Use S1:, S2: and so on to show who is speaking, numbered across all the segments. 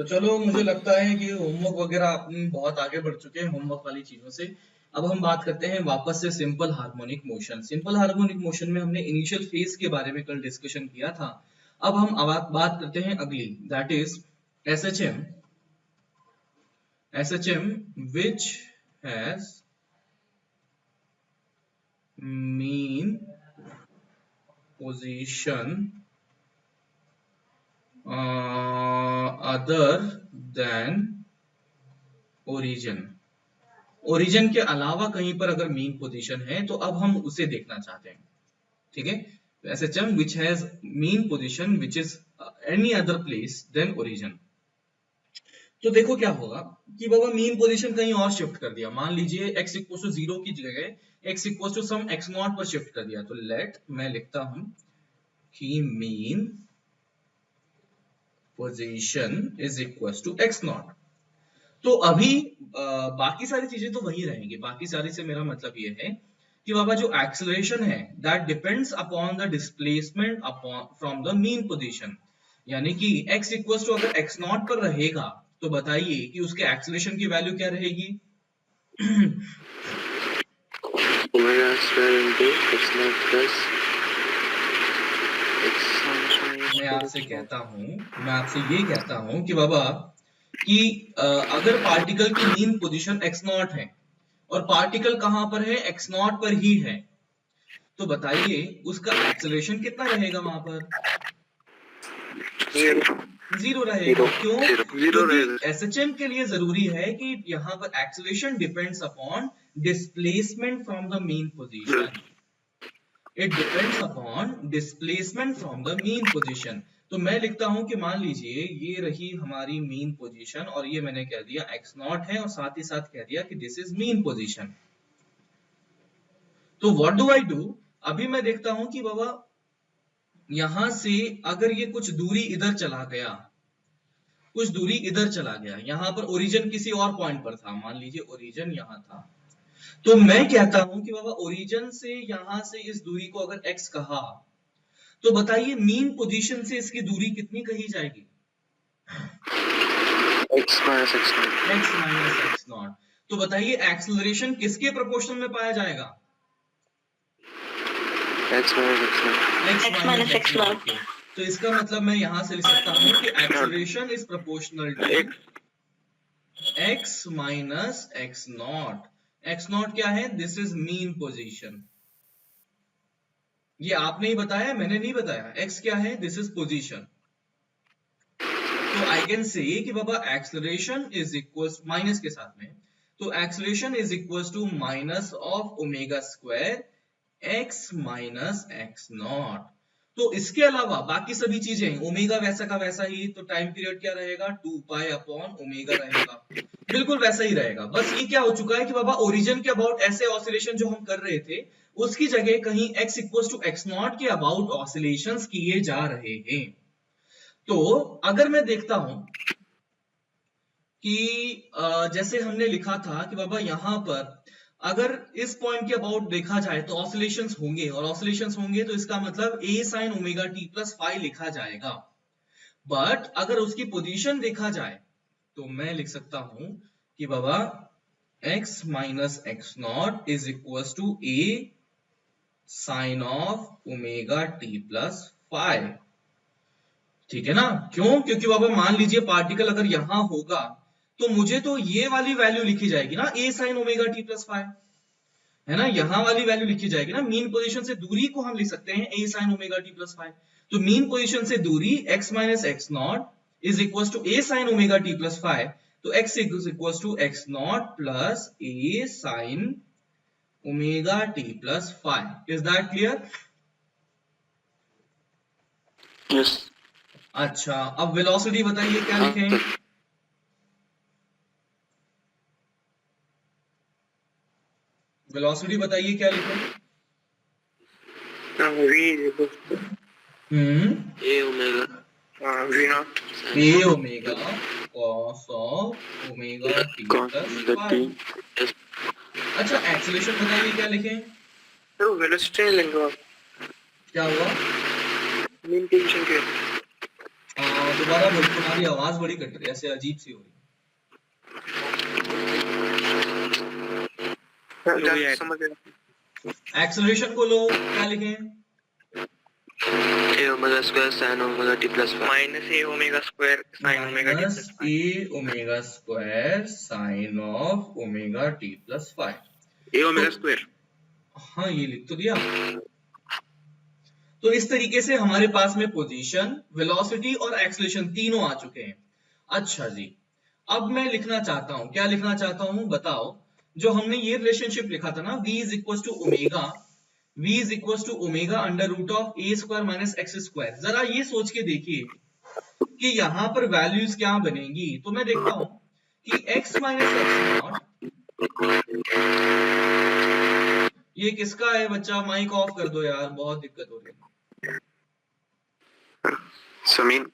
S1: चलो मुझे लगता है कि होमवर्क वगैरह अपनी बहुत आगे बढ़ चुके हैं होमवर्क वाली चीजों से। अब हम बात करते हैं वापस से simple harmonic motion. Simple harmonic motion में हमने इनिशियल फेज के बारे में कल डिस्कशन किया था। अब हम बात करते हैं अगली, that is SHM. SHM which has mean position other than origin। Origin के अलावा कहीं पर अगर मीन पोजीशन है तो अब हम उसे देखना चाहते हैं। ठीक है, SHM which has mean position which is any other place than origin. तो देखो क्या होगा कि बाबा मीन पोजीशन कहीं और शिफ्ट कर दिया। मान लीजिए x इक्वल टू 0 की जगह x equal to some x naught पर शिफ्ट कर दिया। तो लेट मैं लिखता हूं कि mean position is equal to x naught. तो अभी बाकी सारी चीजें तो वही रहेंगी। बाकी सारी से मेरा मतलब ये है कि बाबा जो एक्सेलरेशन है that depends upon the displacement upon from the mean position. यानी कि x इक्वल टू अगर x नॉट पर रहेगा तो बताइए कि उसके एक्सेलरेशन की वैल्यू क्या रहेगी।
S2: Omega square into x naught plus
S1: मैं आपसे ये कहता हूं कि बाबा कि अगर पार्टिकल की मीन पोजीशन x नॉट है और पार्टिकल कहां पर है, x नॉट पर ही है, तो बताइए उसका एक्सेलरेशन कितना रहेगा वहां पर? जीरो रहेगा। क्यों? क्योंकि एसएचएम के लिए जरूरी है कि यहाँ पर acceleration depends upon displacement from the mean position. It depends upon displacement from the mean position. तो मैं लिखता हूं कि मान लीजिए ये रही हमारी मीन पोजीशन और ये मैंने कह दिया x नॉट है और साथ ही साथ कह दिया कि दिस इज मीन पोजीशन। तो व्हाट डू आई डू? अभी मैं देखता हूं कि बाबा यहां से अगर ये कुछ दूरी इधर चला गया, यहां पर ओरिजिन किसी और पॉइंट पर था, मान लीजिए ओरिजिन यहां था, तो मैं कहता हूं कि बाबा ओरिजिन से यहां से इस दूरी को अगर x कहा तो बताइए मीन पोजीशन से इसकी दूरी कितनी कही जाएगी?
S2: x minus
S1: x naught. तो बताइए एक्सेलरेशन किसके प्रोपोर्शनल में पाया जाएगा?
S2: x minus x naught.
S1: तो इसका मतलब मैं यहां से लिख सकता हूं कि acceleration is proportional to x minus x naught. x naught क्या है? This is mean position. ये आपने ही बताया, मैंने नहीं बताया। x क्या है? This is position. तो आई कैन से कि बाबा एक्सेलरेशन इज इक्वल माइनस के साथ में, तो acceleration is equal to minus of omega square x minus x naught. तो इसके अलावा बाकी सभी चीजें ओमेगा वैसा का वैसा ही, तो टाइम पीरियड क्या रहेगा? 2 पाई अपॉन ओमेगा रहेगा, बिल्कुल वैसा ही रहेगा। बस ये क्या हो चुका है कि बाबा ओरिजिन के अबाउट ऐसे ऑसिलेशन जो हम कर रहे थे उसकी जगह कहीं x equal to x naught के अबाउट ऑसिलेशंस किए जा रहे हैं। तो अगर मैं देखता हूं कि जैसे हमने लिखा था कि बाबा यहां पर अगर इस पॉइंट के अबाउट देखा जाए तो ऑसिलेशंस होंगे, और ऑसिलेशंस होंगे तो इसका मतलब a sin omega t plus phi लिखा जाएगा। बट अगर उसकी पोजीशन देखा जाए तो मैं लिख सकता हूं कि बाबा x minus x not is equal to a sine of omega t plus phi. ठीक है ना? क्यों? क्योंकि बाबा मान लीजिए पार्टिकल अगर यहां होगा तो मुझे तो ये वाली वैल्यू लिखी जाएगी ना, a sin omega t plus phi, है ना? यहां वाली वैल्यू लिखी जाएगी ना। मीन पोजीशन से दूरी को हम लिख सकते हैं a sin omega t plus phi. तो मीन पोजीशन से दूरी x minus x not is equal to a sin omega t plus phi. तो x is equal to x naught plus a sin omega t plus phi. Is that clear?
S2: Yes.
S1: अच्छा, अब velocity बताइए क्या लिखें? Velocity बताइए क्या लिखें?
S2: v नॉट
S1: a omega cos of omega t plus phi. अच्छा, एक्सेलरेशन बताइए क्या लिखें?
S2: तो वेलोसिटी लेंगे आप।
S1: क्या हुआ?
S2: मीन पोजीशन के
S1: दोबारा बोलो, तुम्हारी आवाज बड़ी कट रही है, ऐसे अजीब सी हो रही
S2: है। समझ गया।
S1: एक्सेलरेशन को लो, क्या लिखें?
S2: A omega square sin omega t plus 5 minus A omega square sin omega t
S1: minus
S2: plus 5
S1: A omega square sine of omega t plus 5।
S2: A omega square।
S1: हाँ, ये लिख तो दिया। तो इस तरीके से हमारे पास में पोजीशन, वेलोसिटी और एक्सेलरेशन तीनों आ चुके हैं। अच्छा जी, अब मैं लिखना चाहता हूं, क्या लिखना चाहता हूं बताओ? जो हमने ये रिलेशनशिप लिखा था ना, v is equal to omega, v is equal to omega under root of a square minus x square. जरा ये सोच के देखिए कि यहाँ पर वैल्यूज क्या बनेंगी। तो मैं देखता हूं कि x माइनस एक्स नॉट, ये किसका है बच्चा? माइक ऑफ कर दो यार, बहुत दिक्कत हो रही है।
S2: समीन।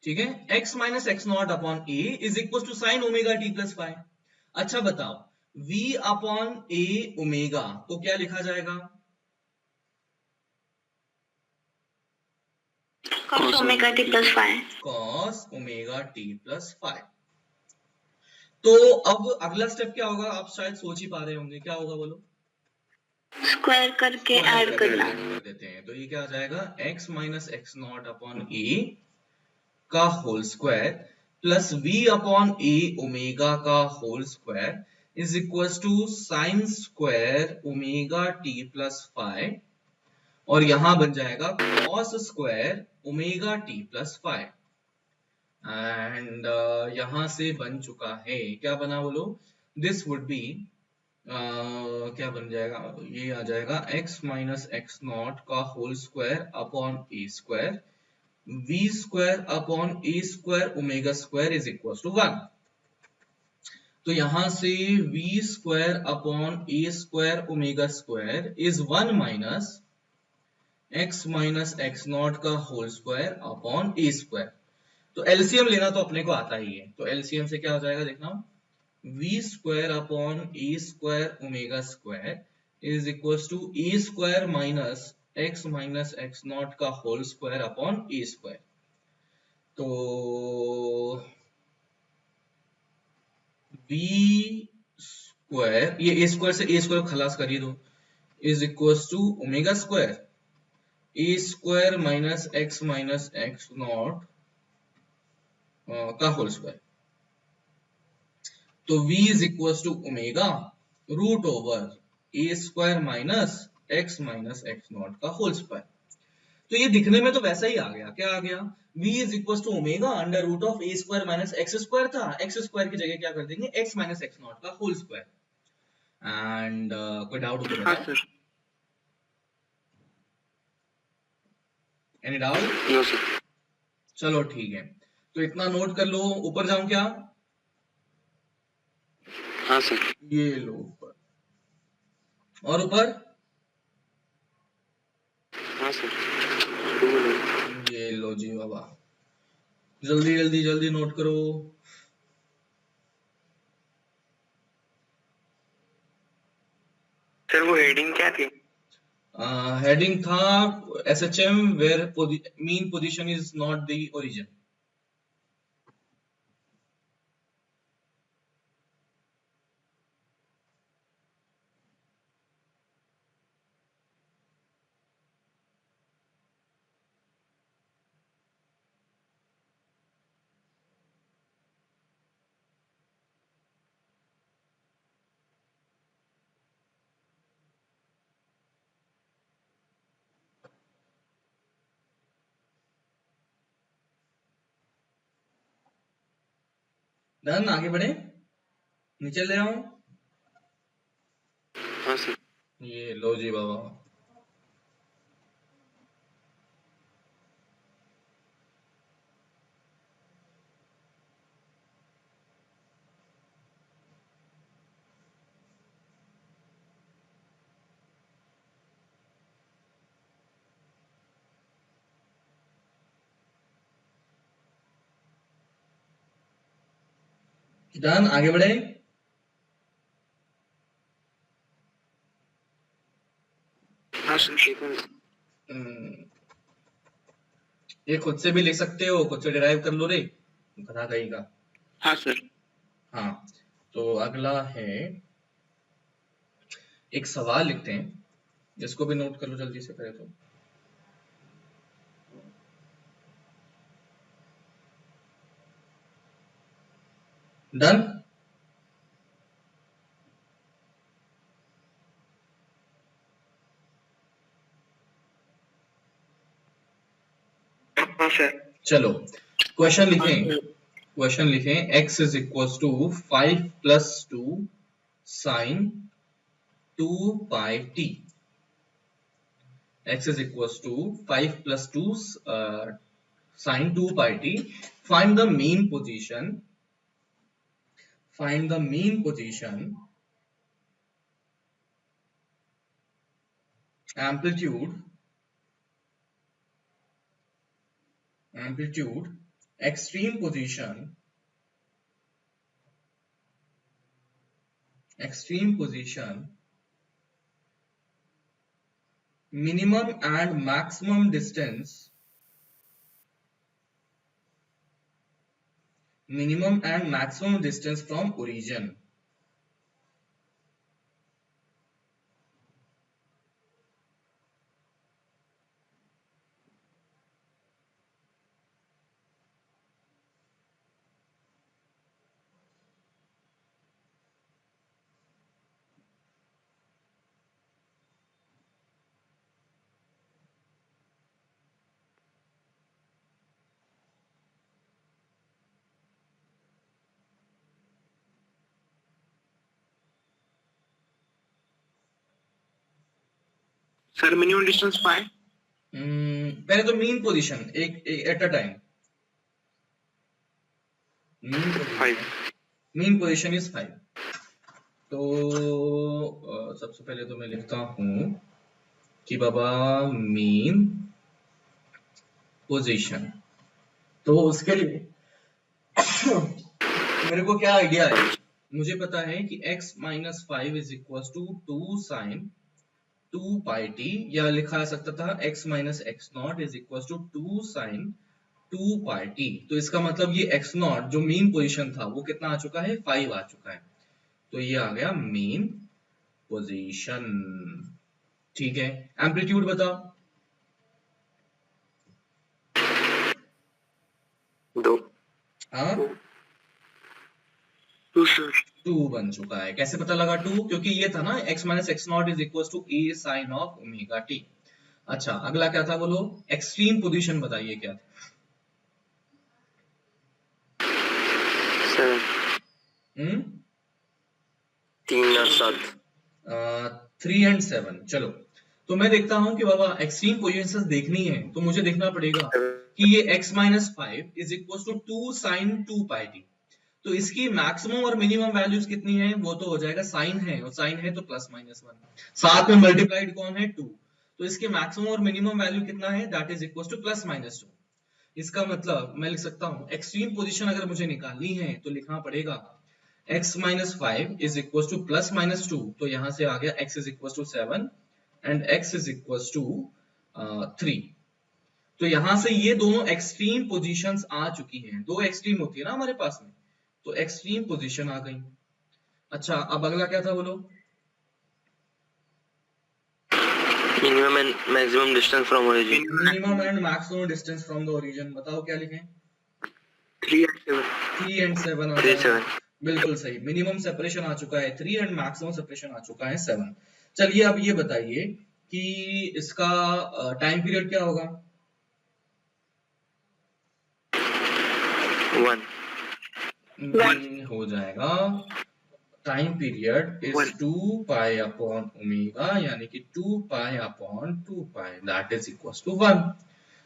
S1: ठीक है, x minus x naught upon a is equal to sine omega t plus 5। अच्छा बताओ, v अपॉन ए ओमेगा को क्या लिखा जाएगा?
S3: cos omega t plus 5।
S1: cos omega t plus 5। तो अब अगला स्टेप क्या होगा? आप शायद सोच ही पा रहे होंगे, क्या होगा बोलो?
S3: स्क्वायर करके ऐड करना।
S1: कर देते हैं, तो ये क्या आ जाएगा? x minus x naught upon a का whole square plus v upon a omega का whole square is equal to sine square omega t plus 5, और यहां बन जाएगा cos square omega t plus 5। And यहां से बन चुका है, क्या बना बोलो? दिस वुड बी क्या बन जाएगा? ये आ जाएगा x माइनस एक्स नॉट का whole square upon a square, v square upon a square omega square is equal to 1। तो यहां से v square upon a square omega square is 1 minus x minus x not का whole square upon a square. तो LCM लेना तो अपने को आता ही है, तो एलसीएम से क्या हो जाएगा देखना, v square upon a square omega square is equal to a square minus x not का whole square upon a square. तो v स्क्वायर, ये ए स्क्वायर से ए स्क्वायर खलास करिए दो, is equal to omega square a square minus x not का whole square. तो v is equal to omega root over a square minus x not का whole square. तो ये दिखने में तो वैसा ही आ गया, क्या आ गया? v is equal to omega under root of a square minus x square था, एक्स स्क्वायर की जगह क्या कर देंगे? x माइनस एक्स नॉट का होल स्क्वायर। एंड कोई डाउट हो तो
S2: हाँ
S1: बताओ।
S2: Sir.
S1: Any doubt?
S2: No sir.
S1: चलो ठीक है, तो इतना नोट कर लो। ऊपर जाऊं क्या?
S2: हाँ सर।
S1: ये लो ऊपर, और ऊपर
S2: हाँ सर।
S1: ये लो जी बाबा, जल्दी जल्दी जल्दी नोट करो।
S2: सर वो हेडिंग क्या थी?
S1: हेडिंग था SHM where mean position is not the origin. Done, आगे बढ़े, नीचे ले आओ।
S2: हाँ सर।
S1: ये लो जी बाबा, डन, आगे बढ़े।
S2: हाँ सर।
S1: हम्म, ये खुद से भी लिख सकते हो, खुद से डिराइव कर लो रे, गधा कहीं का।
S2: हाँ सर।
S1: हाँ, तो अगला है, एक सवाल लिखते हैं, इसको भी नोट कर लो जल्दी से पहले तो। डन।
S2: हाँ सर।
S1: चलो क्वेश्चन लिखें, क्वेश्चन लिखें, x is equal to 5 plus 2 sine 2 pi t. x is equals to 5 plus 2 sine 2 pi t. Find the mean position. Find the mean position, amplitude, extreme position, minimum and maximum distance, from origin.
S2: Sir minimum distance 5।
S1: पहले तो mean position एक at a time. Mean position is 5। तो सबसे पहले तो मैं लिखता हूं कि बाबा मीन पोजीशन, तो उसके लिए मेरे को क्या आइडिया है, मुझे पता है कि x minus 5 is equal to 2 sine 2 pi t, या लिखा जा सकता था x minus x not is equal to 2 sine 2 pi t. तो इसका मतलब ये x नॉट जो मीन पोजीशन था वो कितना आ चुका है, 5 आ चुका है। तो ये आ गया मीन पोजीशन। ठीक है, एम्पलीट्यूड बताओ।
S2: 2।
S1: हाँ
S2: 2 सर।
S1: 2 बन चुका है। कैसे पता लगा 2? क्योंकि ये था ना x minus x not is equal to a sine of omega t. अच्छा अगला क्या था बोलो, एक्सट्रीम पोजीशन बताइए क्या था।
S2: 7। 3 और 7।
S1: 3 and 7। चलो तो मैं देखता हूं कि बाबा एक्सट्रीम पोजीशंस देखनी है तो मुझे देखना पड़ेगा कि ये x minus 5 is equal to 2 sine 2 pi t. तो इसकी मैक्सिमम और मिनिमम वैल्यूज कितनी है, वो तो हो जाएगा साइन है, और साइन है तो प्लस माइनस 1, साथ में मल्टीप्लाइड कौन है 2, तो इसके मैक्सिमम और मिनिमम वैल्यू कितना है, that is equal to plus minus 2। इसका मतलब मैं लिख सकता हूं एक्सट्रीम पोजीशन अगर मुझे निकालनी है तो लिखना पड़ेगा x minus 5 is equal to plus minus 2, तो यहां से आ गया x is equal to 7 and x is equal to 3। तो यहां से ये दोनों एक्सट्रीम पोजीशंस आ चुकी हैं, दो एक्सट्रीम होती है ना हमारे पास में, तो एक्सट्रीम पोजीशन आ गई। अच्छा अब अगला क्या था बोलो,
S2: minimum and maximum distance from origin.
S1: Minimum and maximum distance from the origin, बताओ क्या लिखें।
S2: 3 and 7।
S1: 3 and 7 आ
S2: 3
S1: गया।
S2: 7।
S1: बिल्कुल सही, मिनिमम सेपरेशन आ चुका है 3 एंड मैक्सिमम सेपरेशन आ चुका है 7। चलिए अब ये बताइए कि इसका टाइम पीरियड क्या होगा।
S2: 1
S1: हो जाएगा, time period is 2 pi upon omega, यानी कि 2 pi upon 2 pi that is equal to 1।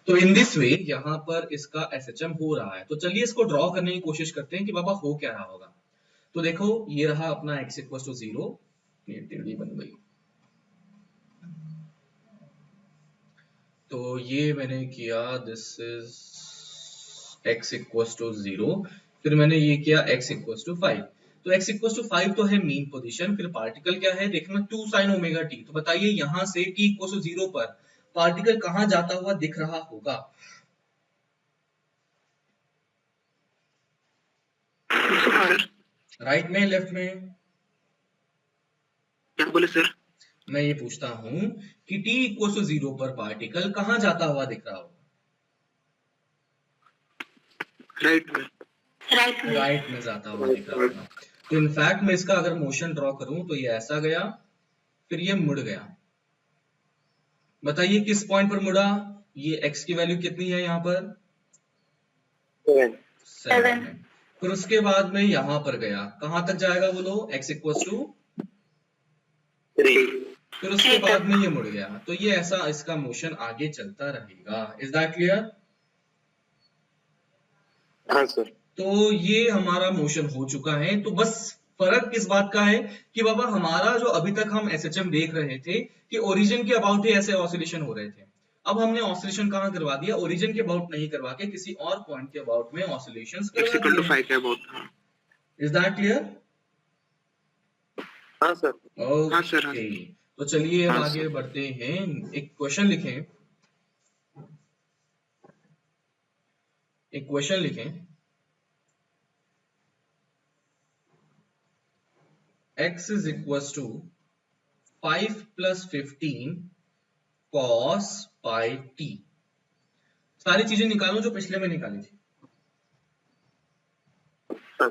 S1: तो इन दिस वे यहाँ पर इसका एसएचएम हो रहा है। तो चलिए इसको ड्रॉ करने की कोशिश करते हैं कि बाबा हो क्या रहा होगा। तो देखो ये रहा अपना x इक्वल टू 0, ये टेढ़ी बन गई, तो ये मैंने किया this is x equal to 0, फिर मैंने ये किया x इक्वल टू 5। तो x इक्वल टू 5 तो है मीन पोजीशन, फिर पार्टिकल क्या है देखना 2 साइन ओमेगा टी। तो बताइए यहाँ से t इक्वल टू 0 पर पार्टिकल कहाँ जाता हुआ दिख रहा होगा।
S2: सर
S1: राइट में लेफ्ट में?
S2: क्या बोले सर?
S1: मैं ये पूछता हूँ कि t इक्वल टू 0 पर पार्टिकल कहाँ जाता हुआ दिख रहा होगा?
S2: राइट में।
S3: राइट में।
S1: राइट में जाता हुआ दिख रहा होगा। तो इनफैक्ट मैं इसका अगर मोशन ड्रॉ करूं तो ये ऐसा गया, फिर ये मुड़ गया। बताइए किस पॉइंट पर मुड़ा? ये x की वैल्यू कितनी है यहाँ पर? 7 है। फिर उसके बाद में यहाँ पर गया, कहाँ तक जाएगा बोलो? x equal to
S2: 3।
S1: फिर उसके बाद में ये मुड़ गया। तो ये ऐसा इसका मोशन आगे चलता रहेगा। Is that clear?
S2: हाँ सर।
S1: तो ये हमारा मोशन हो चुका है। तो बस फर्क किस बात का है कि बाबा हमारा जो अभी तक हम SHM देख रहे थे कि ओरिजिन के अबाउट ही ऐसे ऑसिलेशन हो रहे थे, अब हमने ऑसिलेशन कहाँ करवा दिया? ओरिजिन के अबाउट नहीं करवा के किसी और पॉइंट के अबाउट में ऑसिलेशंस करवा दिए।
S2: 5 के अबाउट।
S1: Is that clear?
S2: हाँ सर। हाँ सर।
S1: ओके, तो चलिए अब
S2: हाँ,
S1: आगे
S2: सर।
S1: बढ़ते हैं। एक क्वेश्चन लिखें, एक क्वेश्चन लिखें। x is equals to 5 plus 15 cos pi t। सारी चीजें निकालो जो पिछले में निकाली थी।
S2: हाँ।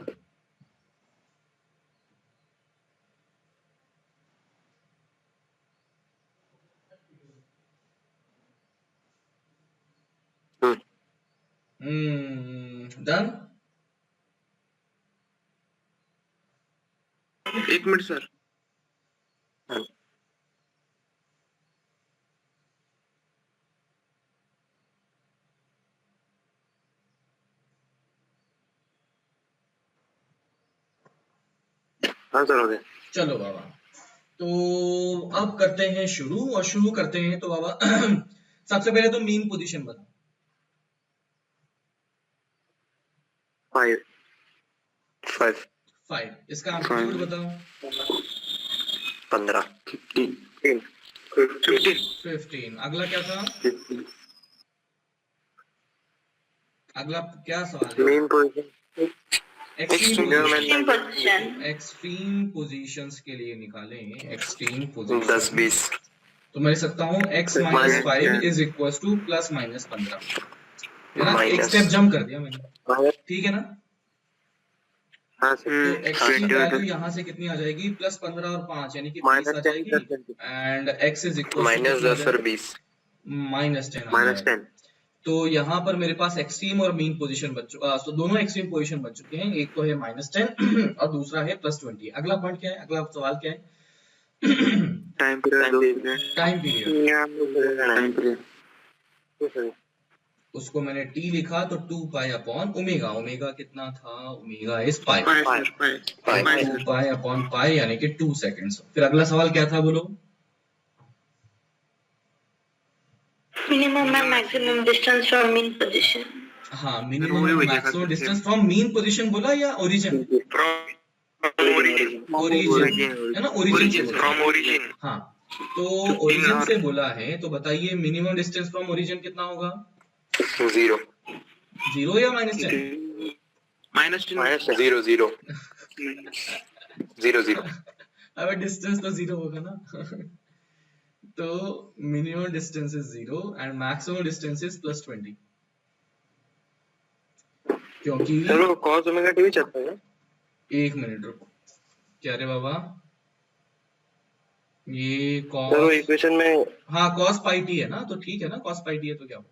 S1: डन?
S2: एक मिनट सर। हाँ। हाँ सर, हो गया।
S1: चलो बाबा, तो अब करते हैं शुरू। और शुरू करते हैं तो बाबा सबसे पहले तो मीन पोजीशन बताओ।
S2: 5।
S1: 5। इसका एम्पलीट्यूड बताओ।
S2: 15।
S1: 15। अगला क्या था? अगला क्या सवाल है?
S2: Main position.
S3: Extreme position.
S1: Extreme positions के लिए निकालें एक्सट्रीम पोजीशन।
S2: 10 20।
S1: तो मैं लिख सकता हूँ x minus 5 is equal to plus minus 15, है ना? एक स्टेप जंप कर दिया मैंने, ठीक है ना?
S2: हाँ
S1: तो x की वैल्यू यहाँ से कितनी आ जाएगी? प्लस 15 और 5 यानी कि 20 आ जाएगी। एंड x इज इक्वल
S2: -10 और 20।
S1: -10 तो यहाँ पर मेरे पास एक्सट्रीम और मीन पोजीशन बच चुका, तो दोनों एक्सट्रीम पोजीशन बच चुके हैं। एक तो है -10 और दूसरा है +20। अगला पॉइंट क्या है? अगला सवाल क्या है?
S2: Time period.
S1: Time period. उसको मैंने t लिखा तो 2 पाई अपॉन ओमेगा। ओमेगा कितना था? Omega is pi. 2 pi upon pi यानी कि 2 सेकंड्स। फिर अगला सवाल क्या था बोलो?
S3: Minimum and maximum distance from mean position.
S1: हाँ, minimum and maximum distance from mean position बोला या ओरिजिन? ओरिजिन है ना? Origin
S2: from origin.
S1: हाँ, तो ओरिजिन से बोला है। तो बताइए मिनिमम डिस्टेंस फ्रॉम ओरिजिन कितना होगा?
S2: 0
S1: या -10?
S2: -10 0 0 0।
S1: अब डिस्टेंस तो 0 होगा ना? तो minimum distance is 0 and maximum distance is +20, क्योंकि
S2: चलो cos ओमेगा टी भी चलता है।
S1: एक मिनट रुको। क्या रे बाबा? ये
S2: चलो
S1: cos,
S2: इक्वेशन में
S1: हाँ cos पाई t है ना? तो ठीक है ना, cos पाई t है तो क्या हुआ?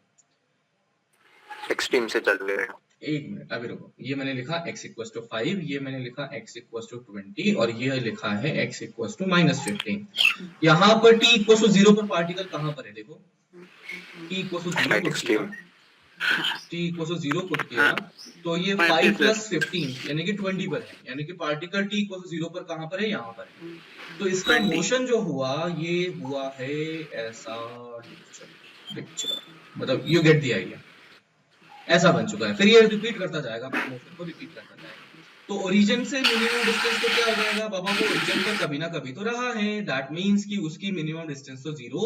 S2: एक्सट्रीम से चल रहे हैं।
S1: एक मिनट अभी रुको। ये मैंने लिखा x इक्वल टू 5, ये मैंने लिखा x इक्वल टू 20 और ये लिखा है x इक्वल टू -15। यहाँ पर t इक्वल टू 0 पर पार्टिकल कहाँ पर है? देखो t इक्वल टू 0 पुट किया, t इक्वल टू 0 पुट किया तो ये 5 प्लस 15 यानी कि 20 पर है, यानी कि पार्टिकल t इक्वल टू 0 पर कहाँ पर है? यहाँ पर है। तो इसका मोशन जो हुआ ये हुआ है ऐसा, मतलब यू गेट द आइडिया, ऐसा बन चुका है। फिर ये रिपीट करता जाएगा, मोशन को रिपीट करता जाएगा। तो ओरिजिन से मिनिमम डिस्टेंस तो क्या हो जाएगा बाबा? वो ओरिजिन पर कभी ना कभी तो रहा है। दैट मींस कि उसकी मिनिमम डिस्टेंस तो 0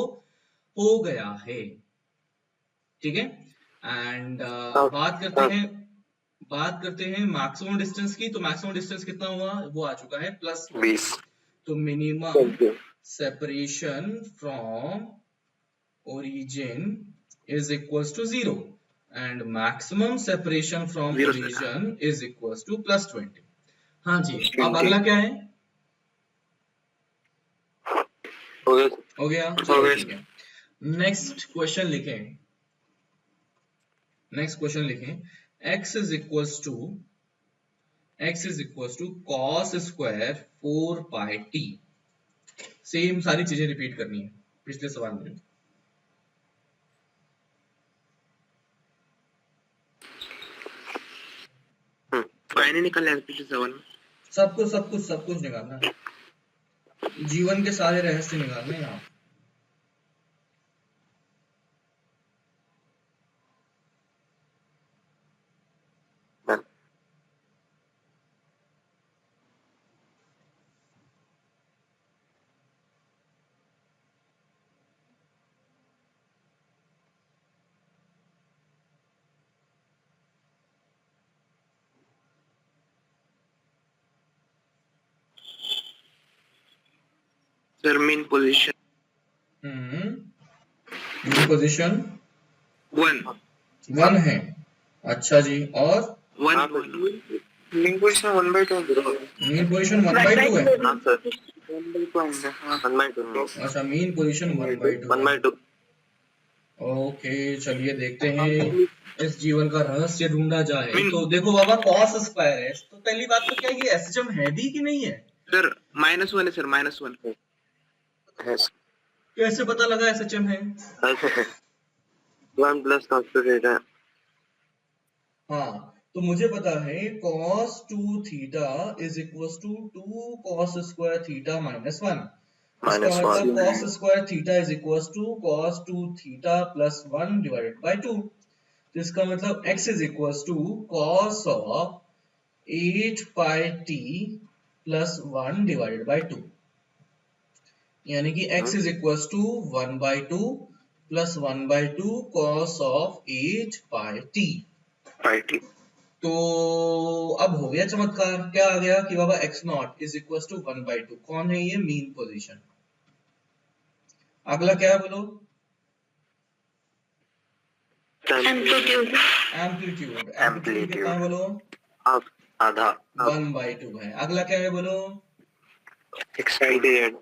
S1: हो गया है, ठीक है? एंड बात करते हैं बात करते हैं मैक्सिमम डिस्टेंस की, तो मैक्सिमम डिस्टेंस कितना हुआ, वो आ चुका है +20।
S2: 20।
S1: तो minimum separation from origin is equals to 0 and maximum separation from
S2: 0 sir.
S1: origin is equals to +20। हाँ जी, अब
S2: 20
S1: अगला क्या है,
S2: हो गया।
S1: हो गया,
S2: हो
S1: चलो
S2: गया।
S1: ठीक है। नेक्स्ट क्वेश्चन लिखें, नेक्स्ट क्वेश्चन लिखें, x is equals to cos square 4 pi t। Same सारी चीजें रिपीट करनी है पिछले सवाल में।
S2: फाइनल निकल आया पिछले सवाल में।
S1: सब कुछ निकालना है, जीवन के सारे रहस्य निकालने हैं यहाँ।
S2: Sir mean position
S1: mean position
S2: 1
S1: है। अच्छा जी, और
S2: 1 मीन पोजीशन 1/2
S1: मीन पोजीशन 1/2 है।
S2: हाँ सर 1/2
S1: अच्छा, मीन पोजीशन 1/2। ओके, चलिए देखते हैं इस जीवन का रहस्य ढूंढा जाए। तो देखो बाबा, कॉस स्क्वायर है, तो पहली बात तो क्या ये एसएचएम है भी कि नहीं है?
S2: सर -1 है सर, -1 है।
S1: कैसे पता लगा एसएचएम है?
S2: 1 प्लस कॉन्स्टेंट है।
S1: हाँ, तो मुझे पता है cos 2 theta is equal to 2 cos square theta -1। इसका मतलब cos square theta is equal to cos 2 theta plus 1 divided by 2। तो इसका मतलब x is equal to cos of 8 pi t plus 1 divided by 2, यानी कि x is equal to 1/2 plus 1/2 cos of 8 pi t। तो अब हो गया चमत्कार, क्या आ गया कि बाबा x0 इज इक्वल टू 1/2। कौन है ये? Mean position. अगला क्या है बोलो?
S3: एम्पलीट्यूड।
S1: एम्पलीट्यूड कितना है बोलो?
S2: आधा
S1: 1/2 है। अगला क्या है बोलो?
S2: एक्सपीरियड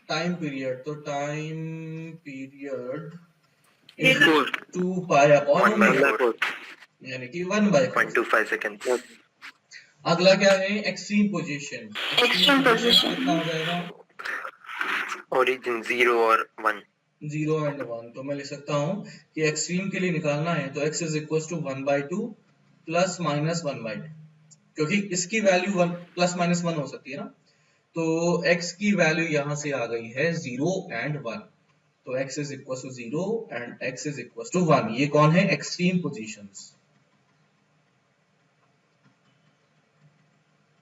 S1: टाइम पीरियड। तो time period
S2: is
S1: 2 pi upon omega,
S2: 1/4
S1: यानी कि 1/4।
S2: 0.25 सेकंड।
S1: अगला क्या है? Extreme position.
S3: एक्सट्रीम पोजीशन
S1: कितना हो जाएगा?
S2: ओरिजिन 0 और 1।
S1: 0 एंड 1। तो मैं लिख सकता हूँ कि एक्सट्रीम के लिए निकालना है तो x is equal to 1/2 plus minus 1/2, क्योंकि इसकी वैल्यू 1 प्लस माइनस 1 हो सकती है ना। तो x की वैल्यू यहाँ से आ गई है 0 एंड 1। तो x is equal to 0 and x is equal to 1। ये कौन है? Extreme positions.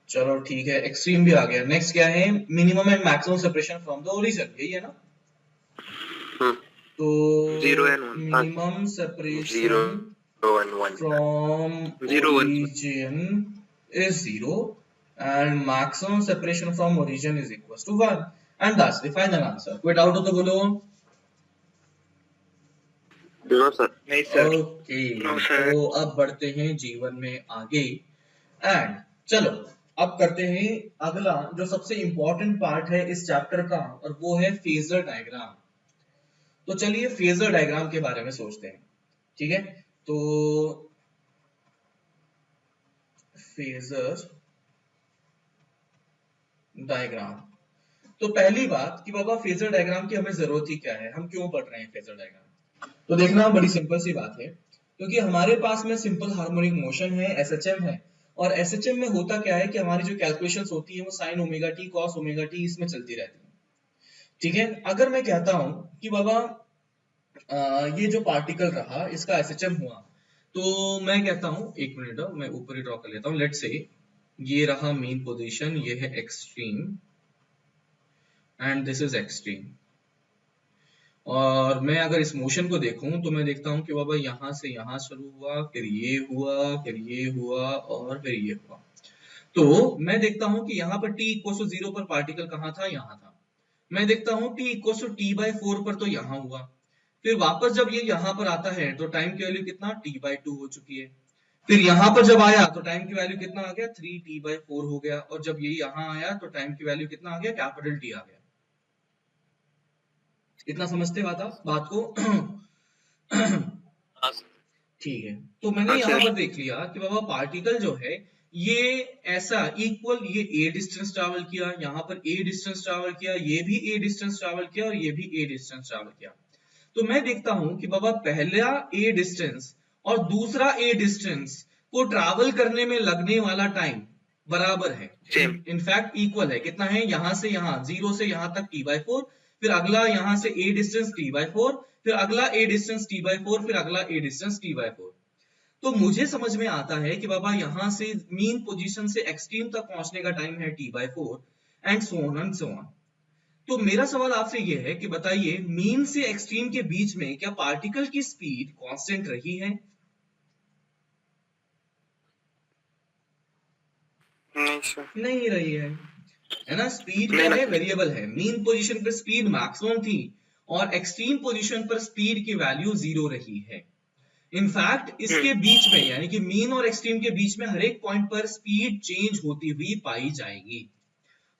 S1: चलो ठीक है, एक्सट्रीम भी आ गया। नेक्स्ट क्या है? Minimum and maximum separation from the origin, यही है ना। तो
S2: 0 and 1
S1: minimum separation
S2: 0 and 1
S1: from
S2: 0 1
S1: origin is 0 and maximum separation from origin is equals to 1 and that's the final answer। कोई डाउट हो तो बोलो।
S2: No sir. नहीं सर।
S1: Okay,
S2: No, sir.
S1: तो अब बढ़ते हैं जीवन में आगे एंड चलो अब करते हैं अगला जो सबसे इंपॉर्टेंट पार्ट है इस चैप्टर का, और वो है फेजर डायग्राम। तो चलिए फेजर डायग्राम के बारे में सोचते हैं, ठीक है। तो फेजर डायग्राम, तो पहली बात कि बाबा फेजर डायग्राम की हमें जरूरत ही क्या है, हम क्यों पढ़ रहे हैं फेजर डायग्राम? तो देखना बड़ी सिंपल सी बात है, क्योंकि हमारे पास में सिंपल हार्मोनिक मोशन है, एसएचएम है, और एसएचएम में होता क्या है कि हमारी जो कैलकुलेशंस होती है वो sign omega T cos omega T इसमें चलती रहती है, ठीक है। अगर मैं कहता हूं कि बाबा ये जो पार्टिकल रहा इसका एसएचएम हुआ, तो मैं कहता हूं, एक मिनट मैं ऊपर ही ड्रॉ कर लेता हूं। लेट्स से ये रहा मेन पोजीशन, ये है extreme and this is extreme. और मैं अगर इस मोशन को देखूं तो मैं देखता हूं कि बाबा यहाँ से यहाँ शुरू हुआ, फिर ये हुआ, फिर ये हुआ और फिर ये हुआ। तो मैं देखता हूं कि यहाँ पर t इक्वल टू 0 पर पार्टिकल कहाँ था, यहाँ था। मैं देखता हूँ t इक्वल टू t/4 पर, तो यहाँ हुआ। फिर वापस जब ये यहाँ पर आता है तो टाइम की वैल्यू कितना t/2 हो चुकी है। फिर यहाँ पर जब आया तो टाइम की वैल्यू कितना आ गया 3t/4 हो गया। और जब ये यहाँ आया तो टाइम की वैल्यू कितना आ गया, कैपिटल T आ गया। इतना समझते बात को? ठीक है, तो मैंने यहाँ पर देख लिया कि बाबा पार्टिकल जो है ये ऐसा इक्वल, ये a डिस्टेंस ट्रैवल किया, यहाँ पर a डिस्टेंस ट्रैवल किया, ये भी a डिस्टेंस ट्रैवल किया और ये भी a डिस्टेंस ट्रैवल किया। तो मैं देखता हूं कि बाबा पहला a डिस्टेंस और दूसरा a डिस्टेंस को ट्रैवल करने में लगने वाला टाइम बराबर है, इनफैक्ट इक्वल है। कितना है, यहां से यहां 0 से यहां तक t/4, फिर अगला यहां से a डिस्टेंस t/4, फिर अगला a डिस्टेंस t/4, फिर अगला a डिस्टेंस t/4। तो मुझे समझ में आता है कि बाबा यहां से मीन पोजीशन से एक्सट्रीम तक पहुंचने का टाइम है t/4 and so on and so on. तो मेरा सवाल आपसे ये है कि बताइए मीन से एक्सट्रीम के बीच में क्या पार्टिकल की स्पीड कांस्टेंट रही है?
S2: नहीं सर,
S1: नहीं रही है ना। स्पीड क्या है, वेरिएबल है। मीन पोजीशन पर स्पीड मैक्सिमम थी और एक्सट्रीम पोजीशन पर स्पीड की वैल्यू 0 रही है। इनफैक्ट इसके बीच में यानी कि मीन और एक्सट्रीम के बीच में हर एक पॉइंट पर स्पीड चेंज होती हुई पाई जाएगी।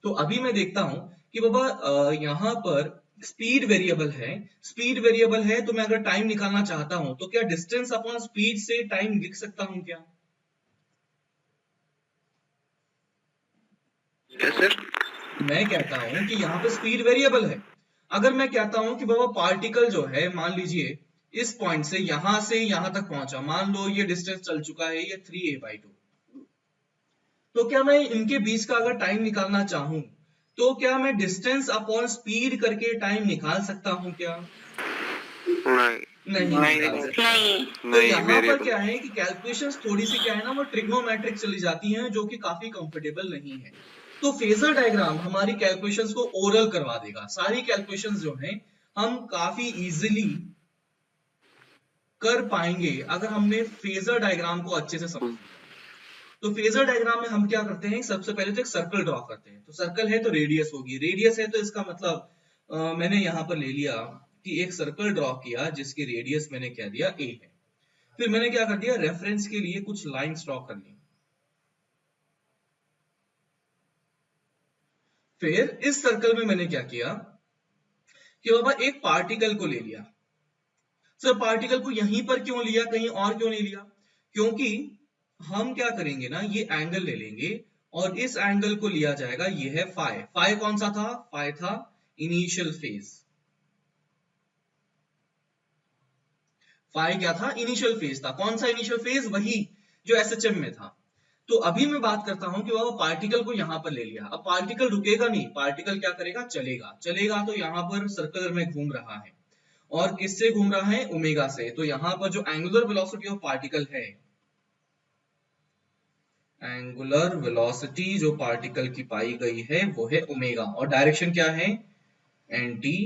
S1: तो अभी मैं देखता हूं कि बाबा यहाँ पर स्पीड वेरिएबल है। स्पीड वेरिएबल है तो मैं अगर टाइम निकालना चाहता हूं तो क्या डिस्टेंस अपॉन स्पीड से टाइम लिख सकता हूं क्या?
S2: सर
S1: मैं कहता हूं कि यहाँ पे स्पीड वेरिएबल है। अगर मैं कहता हूं कि बाबा पार्टिकल जो है, मान लीजिए इस पॉइंट से यहां तक पहुंचा, मान लो ये डिस्टेंस चल चुका है, ये 3a/2। तो क्या मैं इनके बीच का अगर टाइम निकालना चाहूं तो क्या मैं डिस्टेंस अपॉन स्पीड करके टाइम निकाल सकता हूं क्या? नहीं निकाल सकता। तो यहाँ पर क्या है कि कैलकुलेशंस थोड़ी सी क्या है ना, वो ट्रिग्नोमेट्रिक चली जाती हैं, जो कि काफी कंफर्टेबल नहीं है। तो फेजर डायग्राम हमारी कैलकुलेशंस को ओरल करवा देगा। सारी कैलकुलेशंस जो हैं हम काफी इजीली कर पाएंगे अगर हमने फेजर डायग्राम को अच्छे से समझ। तो फेजर डायग्राम में हम क्या करते हैं, सबसे पहले तो एक सर्कल ड्रॉ करते हैं। तो सर्कल है तो रेडियस होगी, रेडियस है तो इसका मतलब मैंने यहाँ पर ले लिया कि एक सर्कल ड्रॉ किया जिसकी रेडियस मैंने क्या दिया, a है। फिर मैंने क्या कर दिया, रेफरेंस के लिए कुछ लाइंस ड्रॉ कर ली। फिर इस सर्कल में मैंने क्या किया कि बाबा एक पार्टिकल को ले लिया। सर पार्टिकल को यहीं पर क्यों लिया, कहीं और क्यों नहीं लिया? क्योंकि हम क्या करेंगे ना, ये एंगल ले लेंगे और इस एंगल को लिया जाएगा, ये है फाई। फाई कौन सा था? फाई था इनिशियल फेज। फाई क्या था? इनिशियल फेज था। कौन सा इनिशियल फेज? वही जो एसएचएम में था। तो अभी मैं बात करता हूं कि बाबा पार्टिकल को यहां पर ले लिया। अब पार्टिकल रुकेगा नहीं, पार्टिकल क्या करेगा, चलेगा। चलेगा तो यहां पर सर्कल में घूम रहा है और किससे घूम रहा है, ओमेगा से। तो यहां पर जो एंगुलर वेलोसिटी ऑफ पार्टिकल है, एंगुलर वेलोसिटी जो पार्टिकल की पाई गई है वो है ओमेगा। और डायरेक्शन क्या है, एंटी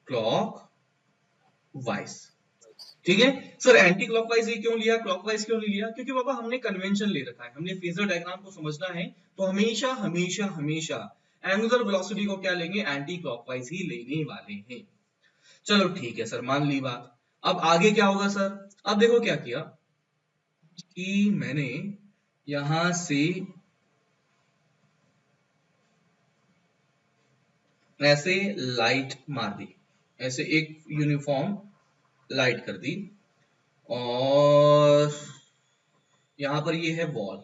S1: क्लॉक वाइज। ठीक है सर, एंटी क्लॉकवाइज ही क्यों लिया, क्लॉकवाइज क्यों नहीं लिया? क्योंकि बाबा हमने कन्वेंशन ले रखा है, हमने फेजर डायग्राम को समझना है तो हमेशा हमेशा हमेशा एंगुलर वेलोसिटी को क्या लेंगे, एंटी क्लॉकवाइज ही लेने वाले हैं। चलो ठीक है सर, मान ली बात। अब आगे क्या होगा सर? अब देखो क्या किया कि मैंने यहां से ऐसे लाइट मार दी, ऐसे एक यूनिफॉर्म लाइट कर दी और यहां पर ये है वॉल।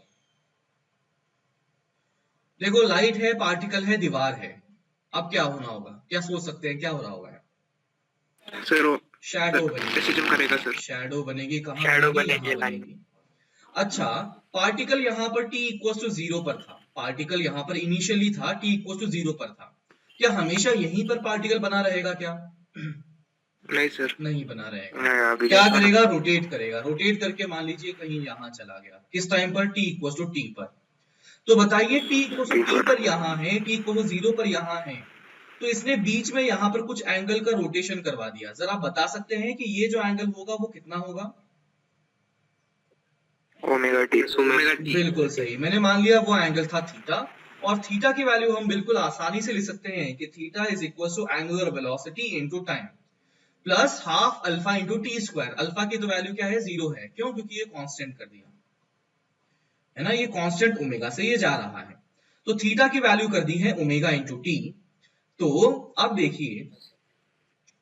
S1: देखो लाइट है, पार्टिकल है, दीवार है। अब क्या होना होगा, क्या सोच सकते हैं क्या हो रहा होगा?
S2: सर
S1: शैडो बनेगी।
S2: करेगा सर,
S1: शैडो बनेगी, कहाँ
S2: शैडो
S1: बनेगी? बनेगी। अच्छा, पार्टिकल यहाँ पर t इक्वल टू 0 पर था, पार्टिकल यहाँ पर इनिशियली था, t इक्वल टू 0 पर था। क्या हमेशा यहीं पर पार्टिकल बना रहेगा क्या?
S2: नहीं सर,
S1: नहीं बना रहेगा। क्या करेगा, रोटेट करेगा। रोटेट करके मान लीजिए कहीं यहाँ चला गया, किस टाइम पर, t इक्वल टू t पर। तो बताइए t इक्वल टू t पर यहाँ है, t इक्वल टू 0 पर यहाँ है, तो इसने बीच में यहाँ पर कुछ एंगल का रोटेशन करवा दिया। जरा आप बता सकते हैं कि ये जो एंगल होगा वो कितना होगा?
S2: Omega T.
S1: बिल्कुल सही, मैंने मान लिया वो एंगल था थीटा, और थीटा की वैल्यू हम बिल्कुल आसानी से लिख सकते हैं कि theta is equal to angular velocity into time plus half alpha into t square. Alpha की तो वैल्यू क्या है? 0 है। क्यों? क्योंकि ये कांस्टेंट कर दिया है ना, ये कांस्टेंट ओमेगा से ये जा रहा है। तो थीटा की वैल्यू कर दी है ओमेगा इंटू टी। तो अब देखिए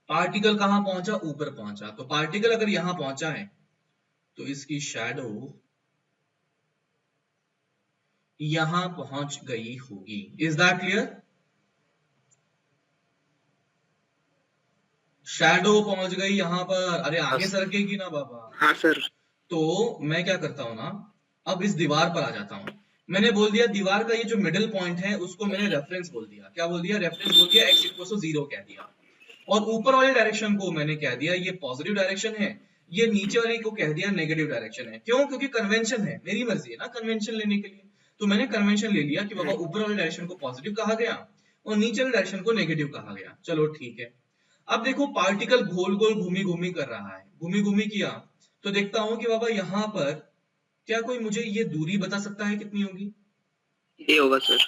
S1: पार्टिकल कहां पहुंचा? ऊपर पहुंचा। तो पार्टिकल अगर यहां पहुंचा है तो इसकी शैडो यहां पहुंच गई होगी। Is that clear? शैडो पहुंच गई यहां पर। अरे आगे सरकेगी ना बाबा।
S2: हाँ सर।
S1: तो मैं क्या करता हूं ना, अब इस दीवार पर आ जाता हूं। मैंने बोल दिया दीवार का ये जो मिडिल पॉइंट है उसको मैंने रेफरेंस बोल दिया। क्या बोल दिया? रेफरेंस बोल दिया। x इक्वल टू 0 कह दिया। और ऊपर वाले डायरेक्शन को मैंने कह दिया ये पॉजिटिव डायरेक्शन है, ये नीचे वाले को कह दिया नेगेटिव डायरेक्शन है। क्यों? क्योंकि कन्वेंशन है, मेरी मर्जी है ना कन्वेंशन लेने के लिए। तो मैंने कन्वेंशन ले लिया कि बाबा ऊपर वाले डायरेक्शन को पॉजिटिव कहा गया और नीचे वाले डायरेक्शन को नेगेटिव कहा गया। चलो ठीक है। अब देखो पार्टिकल गोल गोल घूमी घूमी कर रहा है। घूमी घूमी किया तो देखता हूं कि बाबा यहां पर क्या कोई मुझे ये दूरी बता सकता है कितनी होगी?
S2: ए होगा सर।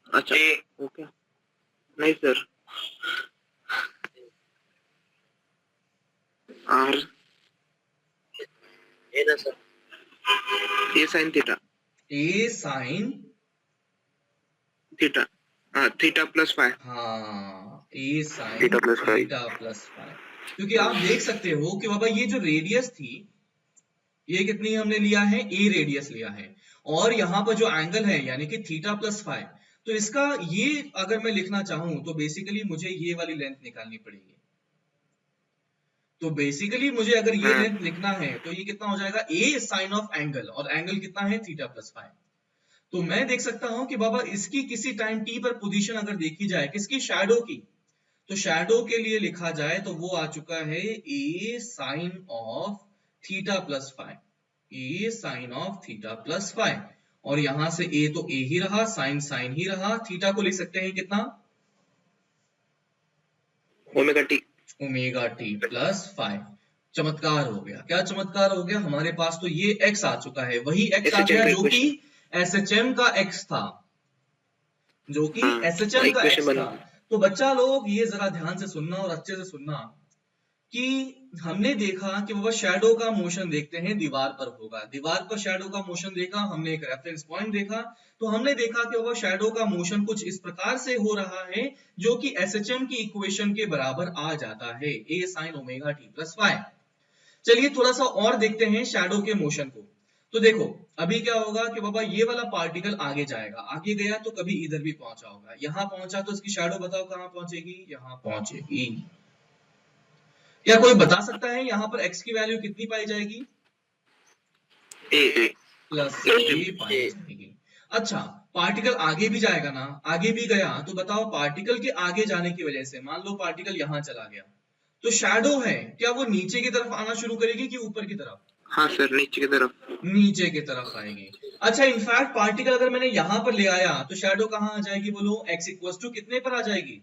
S2: अच्छा ओके। नहीं सर, आर ए ना sir, a sine theta.
S1: A sine
S2: theta, हाँ थीटा प्लस फाइव।
S1: हाँ, a sine
S2: theta plus five.
S1: Theta plus five. क्योंकि आप देख सकते हो कि बाबा ये जो रेडियस थी ये कितनी हमने लिया है? ए रेडियस लिया है। और यहाँ पर जो एंगल है यानी कि थीटा प्लस फाइव, तो इसका ये अगर मैं लिखना चाहूं तो बेसिकली मुझे ये वाली लेंथ निकालनी पड़ेगी। तो बेसिकली मुझे अगर ये लेंथ लिखना है तो ये कितना हो जाएगा? ए साइन ऑफ एंगल, और एंगल कितना है? Theta plus five. तो मैं देख सकता हूं कि बाबा इसकी किसी टाइम टी पर पोजीशन अगर देखी जाए, किसकी? शैडो की। तो शैडो के लिए लिखा जाए तो वो आ चुका है a sine of theta plus five. A sine of theta plus five, और यहां से ए तो ए ही रहा, साइन साइन ही रहा। थीटा को लिख सकते हैं कितना?
S2: Omega T.
S1: Omega t plus five. चमत्कार हो गया। क्या चमत्कार हो गया? हमारे पास तो ये x आ चुका है, वही x आ गया जो कि SHM का x था, जो कि SHM का x था। तो बच्चा लोग ये जरा ध्यान से सुनना और अच्छे से सुनना कि हमने देखा कि बाबा शैडो का मोशन देखते हैं दीवार पर होगा। दीवार पर शैडो का मोशन देखा हमने, एक रेफरेंस पॉइंट देखा, तो हमने देखा कि बाबा शैडो का मोशन कुछ इस प्रकार से हो रहा है जो कि SHM की इक्वेशन के बराबर आ जाता है, a sine omega t plus five. चलिए थोड़ा सा और देखते हैं शैडो के मोशन को। तो देखो अभी क्या होगा कि बाबा ये वाला पार्टिकल आगे जाएगा, आगे गया तो कभी इधर भी पहुंचा होगा, यहां पहुंचा तो इसकी शैडो बताओ कहां पहुंचेगी? यहां पहुंचेगी। क्या कोई बता सकता है यहां पर x की वैल्यू कितनी पाई जाएगी?
S2: ए
S1: प्लस ए पाई जाएगी। अच्छा पार्टिकल आगे भी जाएगा ना, आगे भी गया तो बताओ पार्टिकल के आगे जाने की वजह से, मान लो पार्टिकल यहां चला गया तो शैडो है क्या वो नीचे की तरफ आना शुरू करेगी कि ऊपर की तरफ?
S2: हाँ सर, नीचे की तरफ।
S1: नीचे की तरफ आएगी। अच्छा इनफैक्ट पार्टिकल अगर मैंने यहां पर ले आया तो शैडो कहां आ जाएगी बोलो? x इक्वल टू कितने पर आ जाएगी?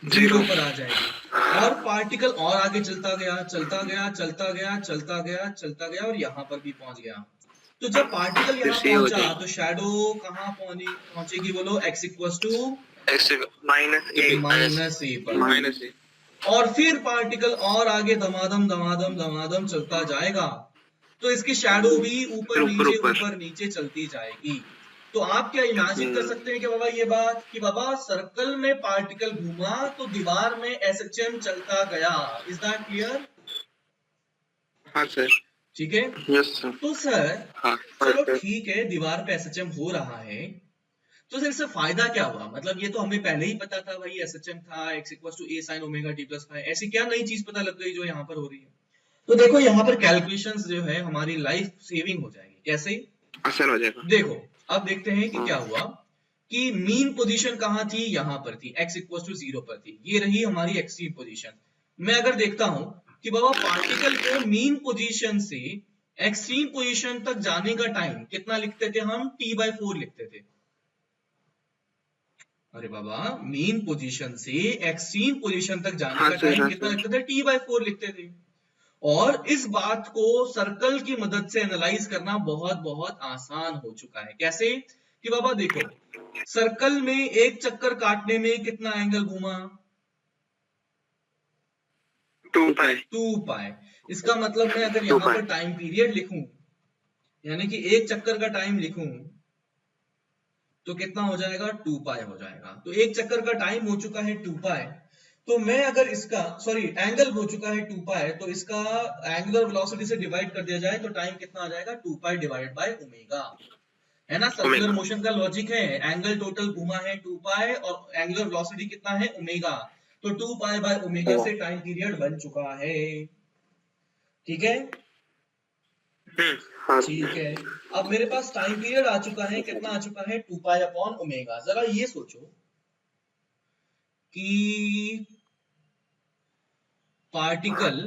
S1: जीरो पर आ जाएगी। और पार्टिकल और आगे चलता गया चलता गया चलता गया चलता गया चलता गया और यहाँ पर भी पहुंच गया। तो जब पार्टिकल यहाँ पहुंचा तो शैडो कहाँ पहुंचेगी बोलो? x इक्वल टू माइनस ए पर। और फिर पार्टिकल और आगे दमादम दमादम दमादम चलता जाएगा तो इसकी शैडो भी ऊपर नीचे चलती जाएगी। तो आप क्या इमेजिन कर सकते हैं कि बाबा ये बात कि बाबा सर्कल में पार्टिकल घूमा तो दीवार में SHM चलता गया। Is that clear?
S2: हाँ सर।
S1: ठीक है।
S2: Yes sir.
S1: तो सर
S2: हाँ,
S1: चलो ठीक है दीवार पे SHM हो रहा है, तो सर इससे फायदा क्या हुआ? मतलब ये तो हमें पहले ही पता था भाई SHM था, x equal to a sine omega t plus five. ऐसी क्या नई चीज पता लग गई जो यहाँ पर हो रही है? तो देखो यहाँ पर कैलकुलेशंस जो है हमारी लाइफ सेविंग हो जाएगी। कैसे?
S2: आसान हो जाएगा।
S1: देखो अब देखते हैं कि क्या हुआ कि मीन पोजीशन कहाँ थी? यहाँ पर थी, x इक्वल टू 0 पर थी। ये रही हमारी एक्सट्रीम पोजीशन। मैं अगर देखता हूं कि बाबा पार्टिकल को मीन पोजीशन से एक्सट्रीम पोजीशन तक जाने का टाइम कितना लिखते थे हम? t/4 लिखते थे। अरे बाबा, मीन पोजीशन से एक्सट्रीम पोजीशन तक जाने
S2: हाँ
S1: का
S2: सर,
S1: टाइम
S2: हाँ
S1: कितना
S2: सर।
S1: लगता था? t/4 लिखते थे। और इस बात को सर्कल की मदद से एनालाइज करना बहुत बहुत आसान हो चुका है। कैसे? कि बाबा देखो, सर्कल में एक चक्कर काटने में कितना एंगल घूमा?
S2: 2 पाई।
S1: 2 पाई। इसका मतलब मैं अगर
S2: 2
S1: यहाँ
S2: पाई।
S1: पर टाइम पीरियड लिखूं, यानी कि एक चक्कर का टाइम लिखूं, तो कितना हो जाएगा? 2 पाई हो जाएगा। तो एक चक्कर का टाइम हो चुका है 2 पाई। तो मैं अगर इसका एंगल हो चुका है 2 पाई, तो इसका एंगुलर वेलोसिटी से डिवाइड कर दिया जाए तो टाइम कितना आ जाएगा? 2 पाई डिवाइडेड बाय ओमेगा। है ना? Circular
S2: omega.
S1: मोशन का लॉजिक है, एंगल टोटल घुमा है 2 पाई और एंगुलर वेलोसिटी कितना है? ओमेगा। तो 2 पाई बाय ओमेगा से टाइम पीरियड बन चुका है। ठीक है?
S2: हाँ
S1: ठीक है। अब मेरे पास टाइम पीरियड आ चुका है, कितना आ चुका है? 2 पाई अपॉन ओमेगा। जरा ये सोचो कि पार्टिकल,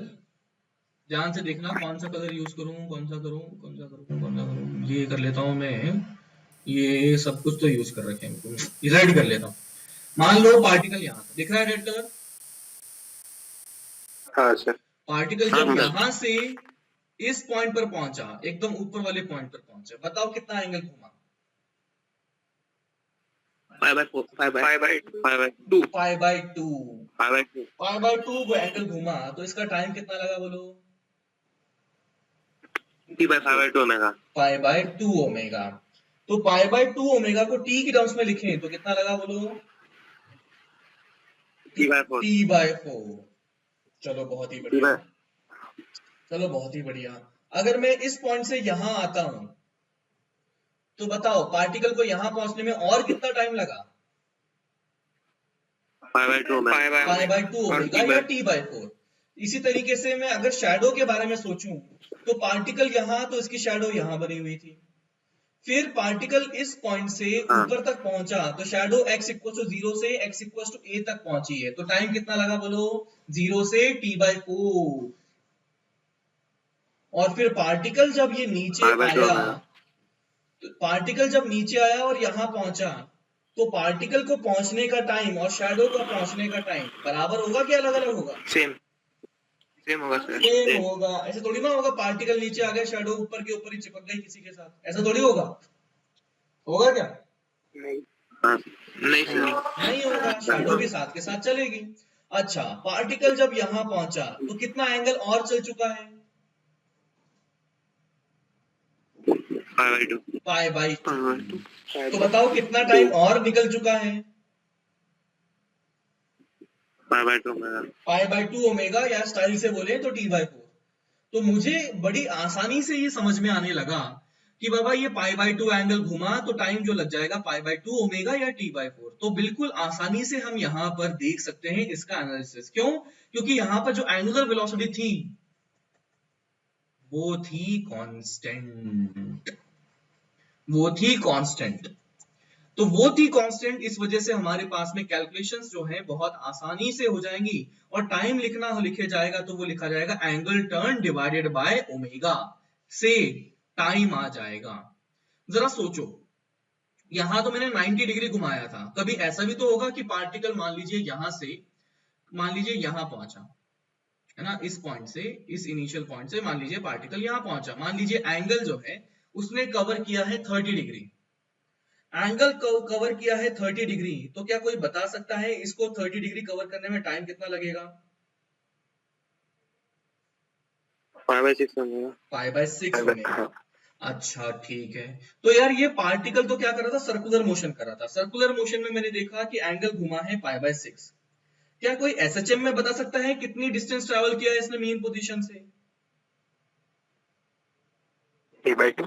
S1: ध्यान से देखना कौन सा कलर यूज करूं, कौन सा करूं, कौन सा करूं, कौन सा करूं। ये कर लेता हूं मैं, ये सब कुछ तो यूज कर रखे हैं, रेड कर लेता हूं। मान लो पार्टिकल यहाँ था, दिख रहा है रेड कलर?
S2: हाँ सर।
S1: पार्टिकल
S2: हाँ
S1: जब
S2: सर।
S1: यहां से इस पॉइंट पर पहुंचा, एकदम ऊपर वाले पॉइंट पर पहुंचा, बताओ कितना एंगल घुमा?
S2: Pi by 4, pi by 2,
S1: pi by 2।
S2: Pi by 2।
S1: Pi by 2 को एंगल घुमा, तो इसका टाइम कितना लगा बोलो?
S2: t by 2 omega.
S1: Pi by 2 omega. तो पाई बाय 2 ओमेगा को टी की टर्म्स में लिखें तो कितना लगा बोलो?
S2: t by 4।
S1: t/4। चलो बहुत ही बढ़िया, चलो बहुत ही बढ़िया। अगर मैं इस पॉइंट से यहां आता हूं, तो बताओ पार्टिकल को यहां पहुंचने में और कितना टाइम लगा?
S2: पाई by 2 omega.
S1: Pi by 2 omega या t/4। इसी तरीके से मैं अगर शैडो के बारे में सोचूं, तो पार्टिकल यहां, तो इसकी शैडो यहां बनी हुई थी। फिर पार्टिकल इस पॉइंट से
S2: हाँ।
S1: ऊपर तक पहुंचा, तो शैडो x इक्वल टू 0 से x इक्वल टू a तक पहुंची है। तो टाइम कितना लगा बोलो? 0 से t/4। और फिर पार्टिकल जब ये नीचे
S2: पाई बाय 2
S1: आया,
S2: ओमेगा।
S1: तो पार्टिकल जब नीचे आया और यहां पहुंचा, तो पार्टिकल को पहुंचने का टाइम और शैडो का पहुंचने का टाइम बराबर होगा कि अलग अलग होगा?
S2: सेम होगा सर।
S1: सेम होगा। ऐसा थोड़ी ना होगा पार्टिकल नीचे आ गया, शैडो ऊपर के ऊपर ही चिपक गई किसी के साथ, ऐसा थोड़ी होगा। होगा क्या?
S2: हाँ, नहीं सर।
S1: नहीं होगा, शैडो भी साथ के साथ चलेगी। अच्छा, पार्टिकल जब यहां पहुंचा तो कितना एंगल और चल चुका है?
S2: पाई by 2।
S1: Pi by 2।
S2: Pi by 2।
S1: तो बताओ कितना टाइम और निकल चुका है?
S2: पाई by 2 omega.
S1: Pi by 2 omega, या स्टाइल से बोले तो t/4। तो मुझे बड़ी आसानी से ये समझ में आने लगा कि बाबा ये पाई बाय 2 एंगल घुमा तो टाइम जो लग जाएगा पाई बाय 2 ओमेगा या t/4। तो बिल्कुल आसानी से हम यहाँ पर देख सकते हैं इसका एनालिसिस। क्यों? क्योंकि यहाँ पर जो एंगुलर वेलोसिटी थी वो थी कांस्टेंट, वो थी कांस्टेंट। तो वो थी कांस्टेंट, इस वजह से हमारे पास में कैलकुलेशंस जो है बहुत आसानी से हो जाएंगी। और टाइम लिखना लिखे जाएगा तो वो लिखा जाएगा angle turn divided by omega से टाइम आ जाएगा। जरा सोचो, यहां तो मैंने 90 डिग्री घुमाया था, कभी ऐसा भी तो होगा कि पार्टिकल मान लीजिए यहां से, मान लीजिए यहां पहुंचा, है ना, इस पॉइंट से, इस इनिशियल पॉइंट से मान लीजिए पार्टिकल यहां पहुंचा, मान लीजिए एंगल जो है उसने कवर किया है 30 डिग्री। एंगल कवर किया है 30 डिग्री, तो क्या कोई बता सकता है इसको 30 डिग्री कवर करने में टाइम कितना लगेगा?
S2: Pi by 6 omega.
S1: Pi bye 6 omega. अच्छा ठीक है। तो यार ये पार्टिकल तो क्या कर रहा था? सर्कुलर मोशन कर रहा था। सर्कुलर मोशन में मैंने देखा कि एंगल घुमा है पाई बाय 6। क्या कोई एसएचएम में बता सकता है कितनी डिस्टेंस ट्रेवल किया है इसने मेन पोजीशन से?
S2: t by 2।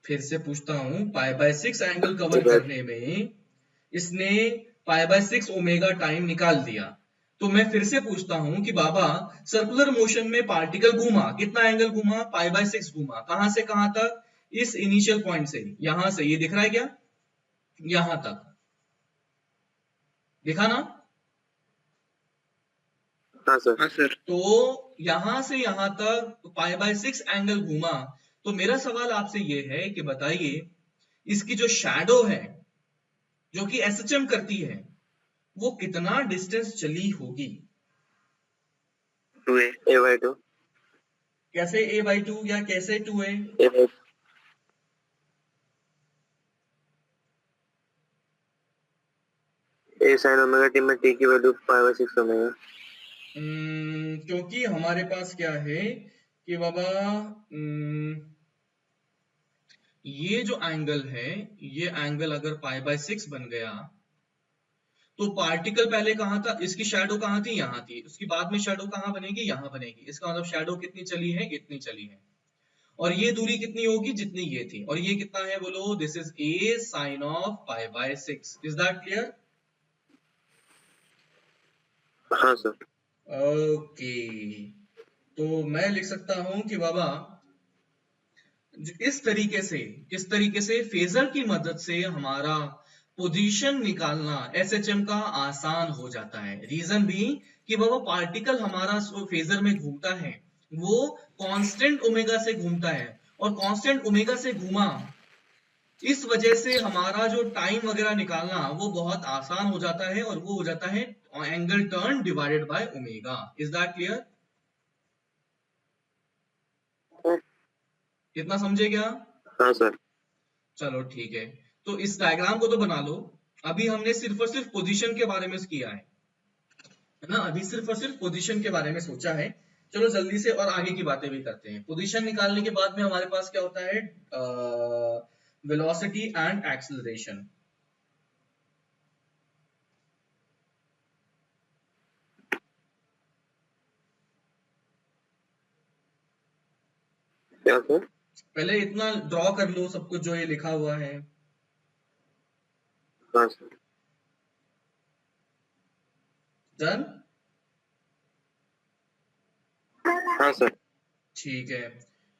S1: फिर से पूछता हूं, पाई बाय 6 एंगल कवर करने में इसने पाई बाय 6 ओमेगा टाइम निकाल दिया। तो मैं फिर से पूछता हूं कि बाबा सर्कुलर मोशन में पार्टिकल घूमा, कितना एंगल घूमा? पाई बाय 6 घूमा। कहां से कहां तक? इस इनिशियल पॉइंट से, यहां से, ये दिख रहा है क्या? यहां तक दिखा ना?
S2: हाँ सर। हाँ सर।
S1: तो यहां से यहां तक पाई बाय 6 एंगल घूमा। तो मेरा सवाल आपसे ये है कि बताइए, इसकी जो शैडो है, जो कि एसएचएम करती है, वो कितना डिस्टेंस चली होगी?
S2: 2a, a/2,
S1: कैसे a/2 या कैसे 2a?
S2: a/2, a sin omega t में t की वैल्यू π/6 ओमेगा।
S1: क्योंकि हमारे पास क्या है कि बाबा ये जो एंगल है, ये एंगल अगर π/6 बन गया तो पार्टिकल पहले कहाँ था? इसकी शैडो कहाँ थी? यहाँ थी। उसकी बाद में शैडो कहाँ बनेगी? यहाँ बनेगी। इसका मतलब शैडो कितनी चली है? इतनी चली है। और ये दूरी कितनी होगी? जितनी ये थी। और ये कितना है बोलो? This is a sin of π/6। Is that clear?
S2: हाँ सर।
S1: ओके, तो मैं लिख सकता हूं कि बाबा इस तरीके से फेजर की मदद से हमारा पोजीशन निकालना एसएचएम का आसान हो जाता है। रीजन भी कि बाबा पार्टिकल हमारा फेजर में घूमता है वो कांस्टेंट ओमेगा से घूमता है, और कांस्टेंट ओमेगा से घूमा, इस वजह से हमारा जो टाइम वगैरह निकालना वो बहुत आसान हो जाता है, और वो हो जाता है angle turn divided by omega. Is that clear? कितना समझे क्या?
S2: हाँ सर।
S1: चलो ठीक है, तो इस डायग्राम को तो बना लो। अभी हमने सिर्फ और सिर्फ पोजीशन के बारे में किया है ना? अभी सिर्फ और सिर्फ पोजीशन के बारे में सोचा है। चलो जल्दी से और आगे की बातें भी करते हैं। पोजीशन निकालने के बाद में हमारे पास क्या होता है? Velocity and acceleration.
S2: क्या सर?
S1: पहले इतना ड्रॉ कर लो सब कुछ जो ये लिखा हुआ है।
S2: हाँ सर।
S1: डन?
S2: हाँ सर।
S1: ठीक है,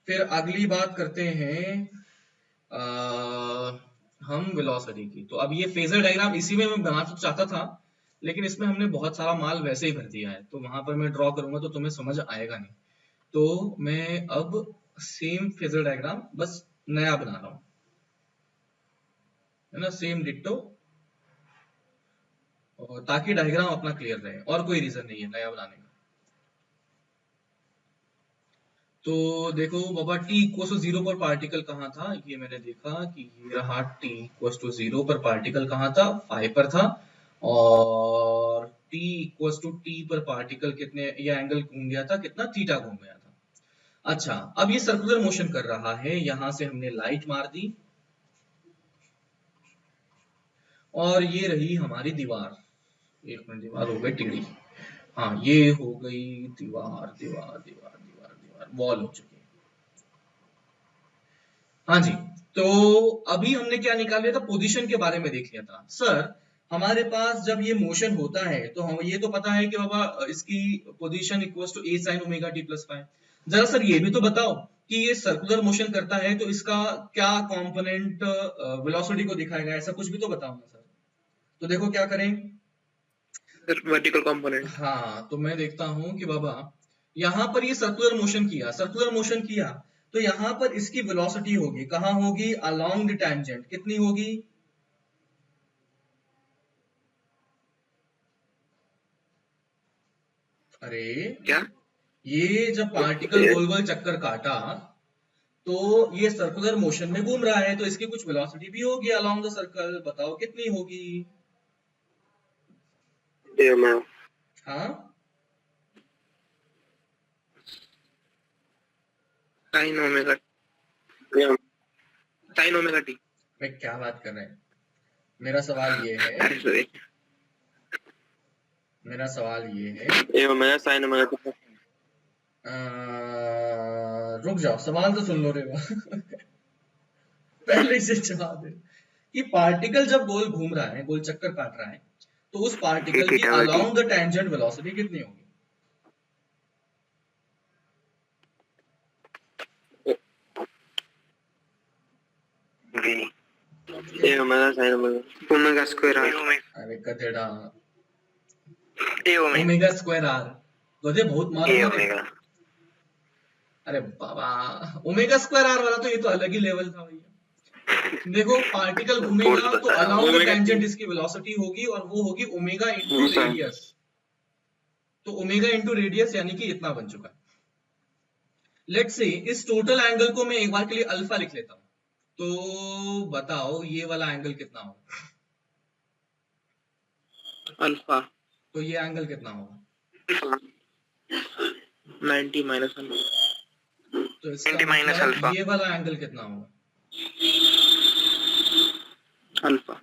S1: फिर अगली बात करते हैं हम वेलोसिटी की। तो अब ये फेजर डायग्राम इसी में मैं बनाना चाहता था, लेकिन इसमें हमने बहुत सारा माल वैसे ही भर दिया है, तो वहां पर मैं ड्रॉ करूंगा तो तुम्हें समझ आएगा नहीं। तो मैं अब सेम फेजर डायग्राम बस नया बना रहा हूं, है ना? सेम डिट्टो, और ताकि डायग्राम अपना क्लियर रहे, और कोई रीजन नहीं है नया बनाने का। तो देखो बाबा, t इक्वल टू 0 पर पार्टिकल कहाँ था? ये मैंने देखा कि ये रहा t इक्वल टू 0 पर पार्टिकल कहाँ था? फाई पर था। और t इक्वल टू t पर पार्टिकल कितने, ये एंगल घूम गया था कितना? थीटा घूम गया था। अच्छा, अब ये सर्कुलर मोशन कर रहा है, यहां से हमने लाइट मार दी, और ये रही हमारी दीवार। एक मिनट, दीवार हो गई टेढ़ी। हाँ, ये हो गई दीवार, दीवार दीवार दीवार दीवार, वॉल हो चुकी है। हाँ जी, तो अभी हमने क्या निकाल लिया था? पोजीशन के बारे में देख लिया था। सर, हमारे पास जब ये मोशन होता है तो हम ये तो पता है कि बाबा इसकी पोजीशन equals to a sin omega t plus five. जरा सर ये भी तो बताओ कि ये सर्कुलर मोशन करता है तो इसका क्या कंपोनेंट वेलोसिटी को दिखाएगा? ऐसा कुछ भी तो बताओ ना सर। तो देखो क्या करें।
S2: Vertical component.
S1: हाँ, तो मैं देखता हूं कि बाबा यहाँ पर ये सर्कुलर मोशन किया, तो यहाँ पर इसकी वेलोसिटी होगी, कहाँ होगी? Along the tangent. कितनी होगी? अरे
S2: क्या?
S1: ये जब पार्टिकल गोल गोल चक्कर काटा तो ये सर्कुलर मोशन में घूम रहा है, तो इसकी कुछ वेलोसिटी भी होगी अलोंग द सर्कल। बताओ कितनी होगी? हाँ,
S2: sin ओमेगा t।
S1: मैं क्या बात कर रहे हैं? मेरा सवाल ये है,
S2: a omega sin omega t।
S1: रुक जाओ, सवाल तो सुन लो रे पहले से जवाब दे कि पार्टिकल जब गोल घूम रहा है, गोल चक्कर काट रहा है, तो उस पार्टिकल की अलोंग द टेंजेंट वेलोसिटी कितनी होगी?
S2: a omega sin omega square r।
S1: अरे गधेड़ा,
S2: a
S1: ओमेगा स्क्वायर आर। गधे बहुत मार
S2: a
S1: रहे।
S2: ओमेगा।
S1: अरे बाबा, ओमेगा स्क्वायर आर वाला तो ये तो अलग ही लेवल था भैया। देखो पार्टिकल घूमेगा तो अराउंड द टेंजेंट इसकी वेलोसिटी होगी और वो होगी ओमेगा इनटू रेडियस। तो ओमेगा इनटू रेडियस यानी कि इतना बन चुका है। लेट्स से इस टोटल एंगल को मैं एक बार के लिए अल्फा लिख लेता हूं, तो बताओ ये वाला एंगल कितना होगा?
S2: अल्फा
S1: तो ये एंगल कितना होगा?
S2: 90 माइनस अल्फा।
S1: तो इसका
S2: 90 माइनस
S1: मतलब
S2: अल्फा।
S1: ये वाला एंगल कितना होगा?
S2: अल्फा।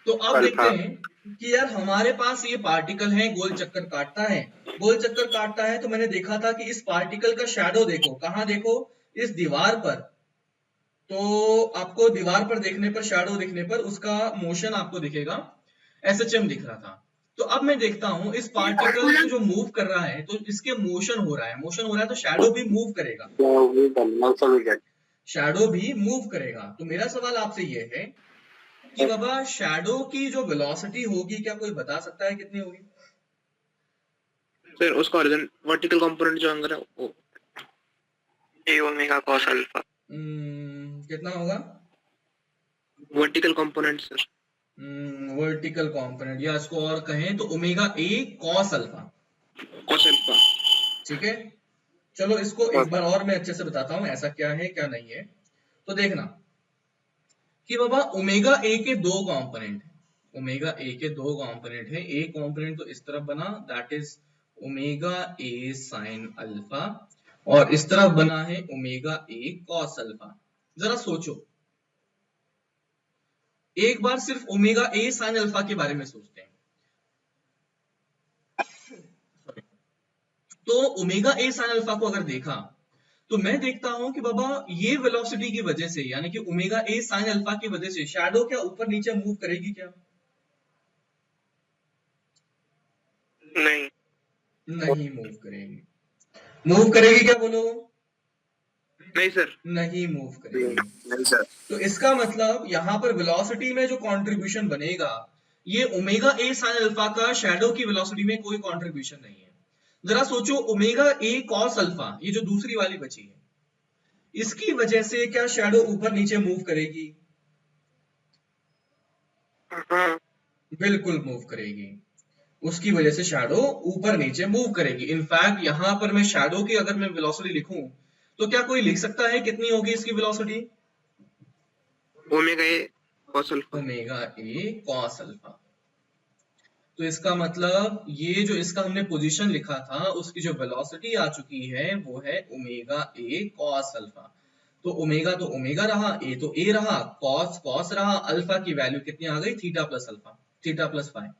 S1: तो अब देखते हैं कि यार हमारे पास ये पार्टिकल है, गोल चक्कर काटता है। गोल चक्कर काटता है तो मैंने देखा था कि इस पार्टिकल का शैडो देखो, कहाँ देखो? इस दीवार पर। तो आपको दीवार पर देखने पर, शैडो देखने पर उसका मोशन आपको दिखेगा, एसएचएम दिख रहा था। तो अब मैं देखता हूं इस पार्टिकल को जो मूव कर रहा है, तो इसके मोशन हो रहा है, मोशन हो रहा है तो शैडो भी मूव करेगा, शैडो भी मूव करेगा। तो मेरा सवाल आपसे ये है कि बाबा शैडो की जो वेलोसिटी होगी, क्या कोई बता सकता है कितनी होगी?
S2: सर उसका वर्टिकल कंपोनेंट जो अंदर है वो ए ओमेगा cos अल्फा।
S1: कितना होगा
S2: vertical component sir?
S1: Vertical component, या इसको और कहें तो omega a cos alpha.
S2: cos alpha.
S1: ठीक है, चलो इसको एक बार और मैं अच्छे से बताता हूं ऐसा क्या है क्या नहीं है। तो देखना कि बाबा ओमेगा ए के दो कंपोनेंट है, ओमेगा ए के दो कंपोनेंट है। एक कंपोनेंट तो इस तरफ बना, that is omega A sine alpha, और इस तरफ बना है ओमेगा ए कॉस अल्फा। जरा सोचो, एक बार सिर्फ ओमेगा ए साइन अल्फा के बारे में सोचते हैं। तो ओमेगा ए साइन अल्फा को अगर देखा तो मैं देखता हूं कि बाबा ये वेलोसिटी की वजह से, यानी कि ओमेगा ए साइन अल्फा की वजह से शैडो क्या ऊपर नीचे मूव करेगी क्या?
S2: नहीं,
S1: नहीं मूव करेगी। मूव करेगी क्या बोलो?
S2: नहीं सर,
S1: नहीं मूव करेगी।
S2: नहीं सर।
S1: तो इसका मतलब यहाँ पर वेलोसिटी में जो कंट्रीब्यूशन बनेगा, ये ओमेगा ए साइन अल्फा का शैडो की वेलोसिटी में कोई कंट्रीब्यूशन नहीं है। जरा सोचो, ओमेगा ए कॉस अल्फा, ये जो दूसरी वाली बची है, इसकी वजह से क्या शैडो ऊपर नीचे मूव करेगी? बिल्कुल मूव करेगी, उसकी वजह से शैडो ऊपर नीचे मूव करेगी। इनफैक्ट यहां पर मैं शैडो की अगर मैं वेलोसिटी लिखूं तो क्या कोई लिख सकता है कितनी होगी इसकी velocity?
S2: Omega a cos alpha.
S1: Omega a cos alpha. तो इसका मतलब ये जो इसका हमने पोजीशन लिखा था, उसकी जो वेलोसिटी आ चुकी है वो है ओमेगा ए कॉस अल्फा। तो ओमेगा रहा, ए तो ए रहा, कॉस कॉस रहा, अल्फा की वैल्यू कितनी आ गई? Theta plus alpha, theta plus five,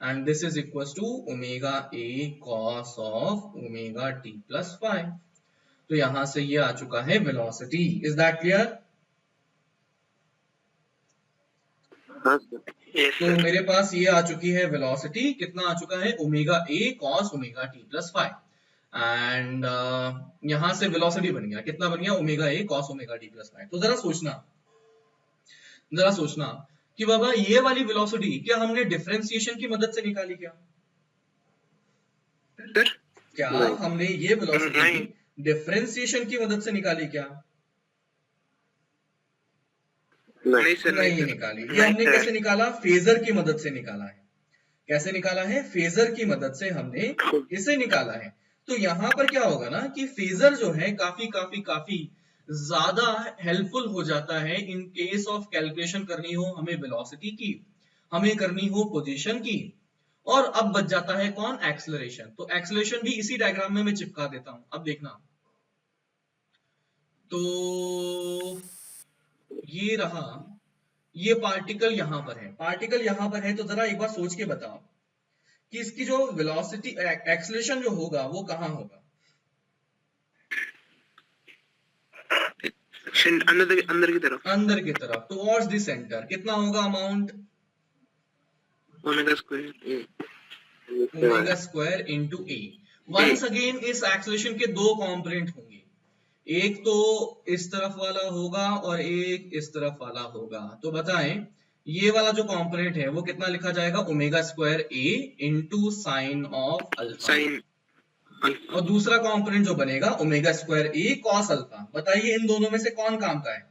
S1: and this is equal to omega a cos of omega t plus five. तो यहां से ये आ चुका है वेलोसिटी। Is that clear? तो मेरे पास ये आ चुकी है वेलोसिटी, कितना आ चुका है? Omega a cos omega t plus five, and यहां से वेलोसिटी बन गया, कितना बन गया? Omega a cos omega t plus five. तो जरा सोचना कि बाबा ये वाली वेलोसिटी क्या हमने डिफरेंशिएशन की मदद से निकाली क्या? क्या हमने ये वेलोसिटी डिफरेंशिएशन की मदद से निकाली क्या?
S2: नहीं सर,
S1: नहीं निकाली। ये हमने कैसे निकाला? फेजर की मदद से निकाला है। कैसे निकाला है? फेजर की मदद से हमने इसे निकाला है। तो यहां पर क्या होगा ना कि फेजर जो है काफी काफी काफी ज्यादा हेल्पफुल हो जाता है इन केस ऑफ कैलकुलेशन करनी हो हमें वेलोसिटी की, हमें करनी हो पोजीशन की, और अब बच जाता है कौन? एक्सेलरेशन। तो एक्सेलरेशन भी इसी डायग्राम में मैं चिपका देता हूं। अब देखना, तो ये रहा, ये पार्टिकल यहां पर है, पार्टिकल यहां पर है। तो जरा एक बार सोच के बताओ कि इसकी जो वेलोसिटी एक्सेलरेशन जो होगा वो कहां होगा?
S2: अंदर की तरफ,
S1: अंदर की तरफ, टुवर्ड्स द सेंटर। कितना होगा amount?
S2: Omega square
S1: omega square into a. Once again इस एक्सेलरेशन के दो कंपोनेंट होंगे, एक तो इस तरफ वाला होगा और एक इस तरफ वाला होगा। तो बताएं ये वाला जो कंपोनेंट है वो कितना लिखा जाएगा? Omega square a into sine of alpha,
S2: sine,
S1: और दूसरा कंपोनेंट जो बनेगा omega square a cos alpha. बताइए इन दोनों में से कौन काम का है?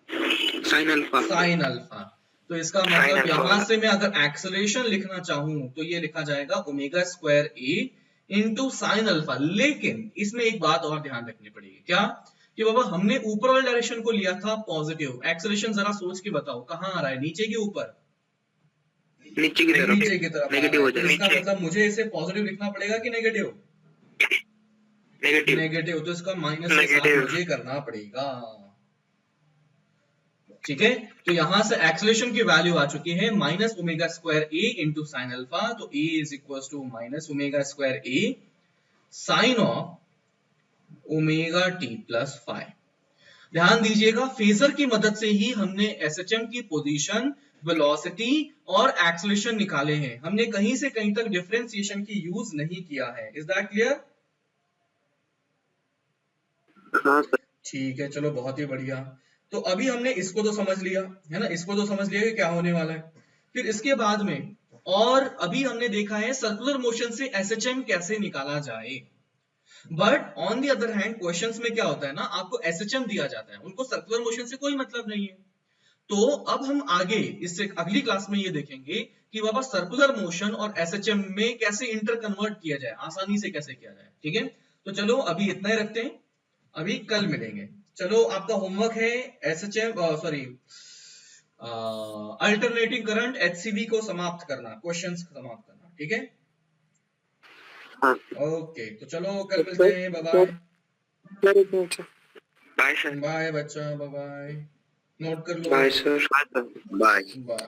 S2: Sine alpha.
S1: Sine alpha. तो इसका
S2: Sin
S1: मतलब
S2: alpha।
S1: यहां से मैं अगर एक्सेलरेशन लिखना चाहूं तो ये लिखा जाएगा omega square a into sine alpha. लेकिन इसमें एक बात और ध्यान रखनी पड़ेगी, क्या कि बाबा हमने ऊपर वाले डायरेक्शन को लिया था पॉजिटिव। एक्सेलरेशन जरा सोच के बताओ कहां आ रहा है, नीचे के ऊपर?
S2: नीचे की तरफ।
S1: नीचे की तरफ
S2: नेगेटिव हो
S1: तो इसका
S2: जाएगा।
S1: मतलब मुझे इसे पॉजिटिव लिखना पड़ेगा कि नेगेटिव?
S2: नेगेटिव।
S1: नेगेटिव। तो इसका माइनस के साथ
S2: Negative।
S1: मुझे करना पड़ेगा। ठीक है, तो यहां से एक्सेलरेशन की वैल्यू आ चुकी है minus omega square a into sine alpha. तो a is equal to minus omega square a sine of omega t plus five. ध्यान दीजिएगा, फेजर की मदद से ही हमने एसएचएम की पोजीशन, वेलोसिटी और एक्सेलरेशन निकाले हैं। हमने कहीं से कहीं तक डिफरेंशिएशन की यूज नहीं किया है। Is that clear?
S2: हाँ सर।
S1: ठीक है, चलो बहुत ही बढ़िया। तो अभी हमने इसको तो समझ लिया है ना, इसको तो समझ लिया कि क्या होने वाला है। फिर इसके बाद में और अभी हमने देखा है सर्कुलर मोशन से एसएचएम कैसे निकाला जाए। But on the other hand questions में क्या होता है ना, आपको एसएचएम दिया जाता है, उनको सर्कुलर मोशन से कोई मतलब नहीं है। तो अब हम आगे इससे अगली क्लास में ये देखेंगे कि बाबा सर्कुलर मोशन और एसएचएम में कैसे इंटर कन्वर्ट किया जाए, आसानी से कैसे किया जाए। ठीक है, तो चलो अभी इतना ही रखते हैं, अभी कल मिलेंगे। चलो आपका होमवर्क है SHM sorry alternating current HCV को समाप्त करना, क्वेश्चंस समाप्त करना। ठीक है,
S2: हाँ।
S1: ओके, तो चलो कल मिलते हैं। Bye bye.
S2: Bye sir.
S1: Bye बच्चा, बाय बाय। नोट कर लो।
S2: Bye sir. बाय।
S1: बाय।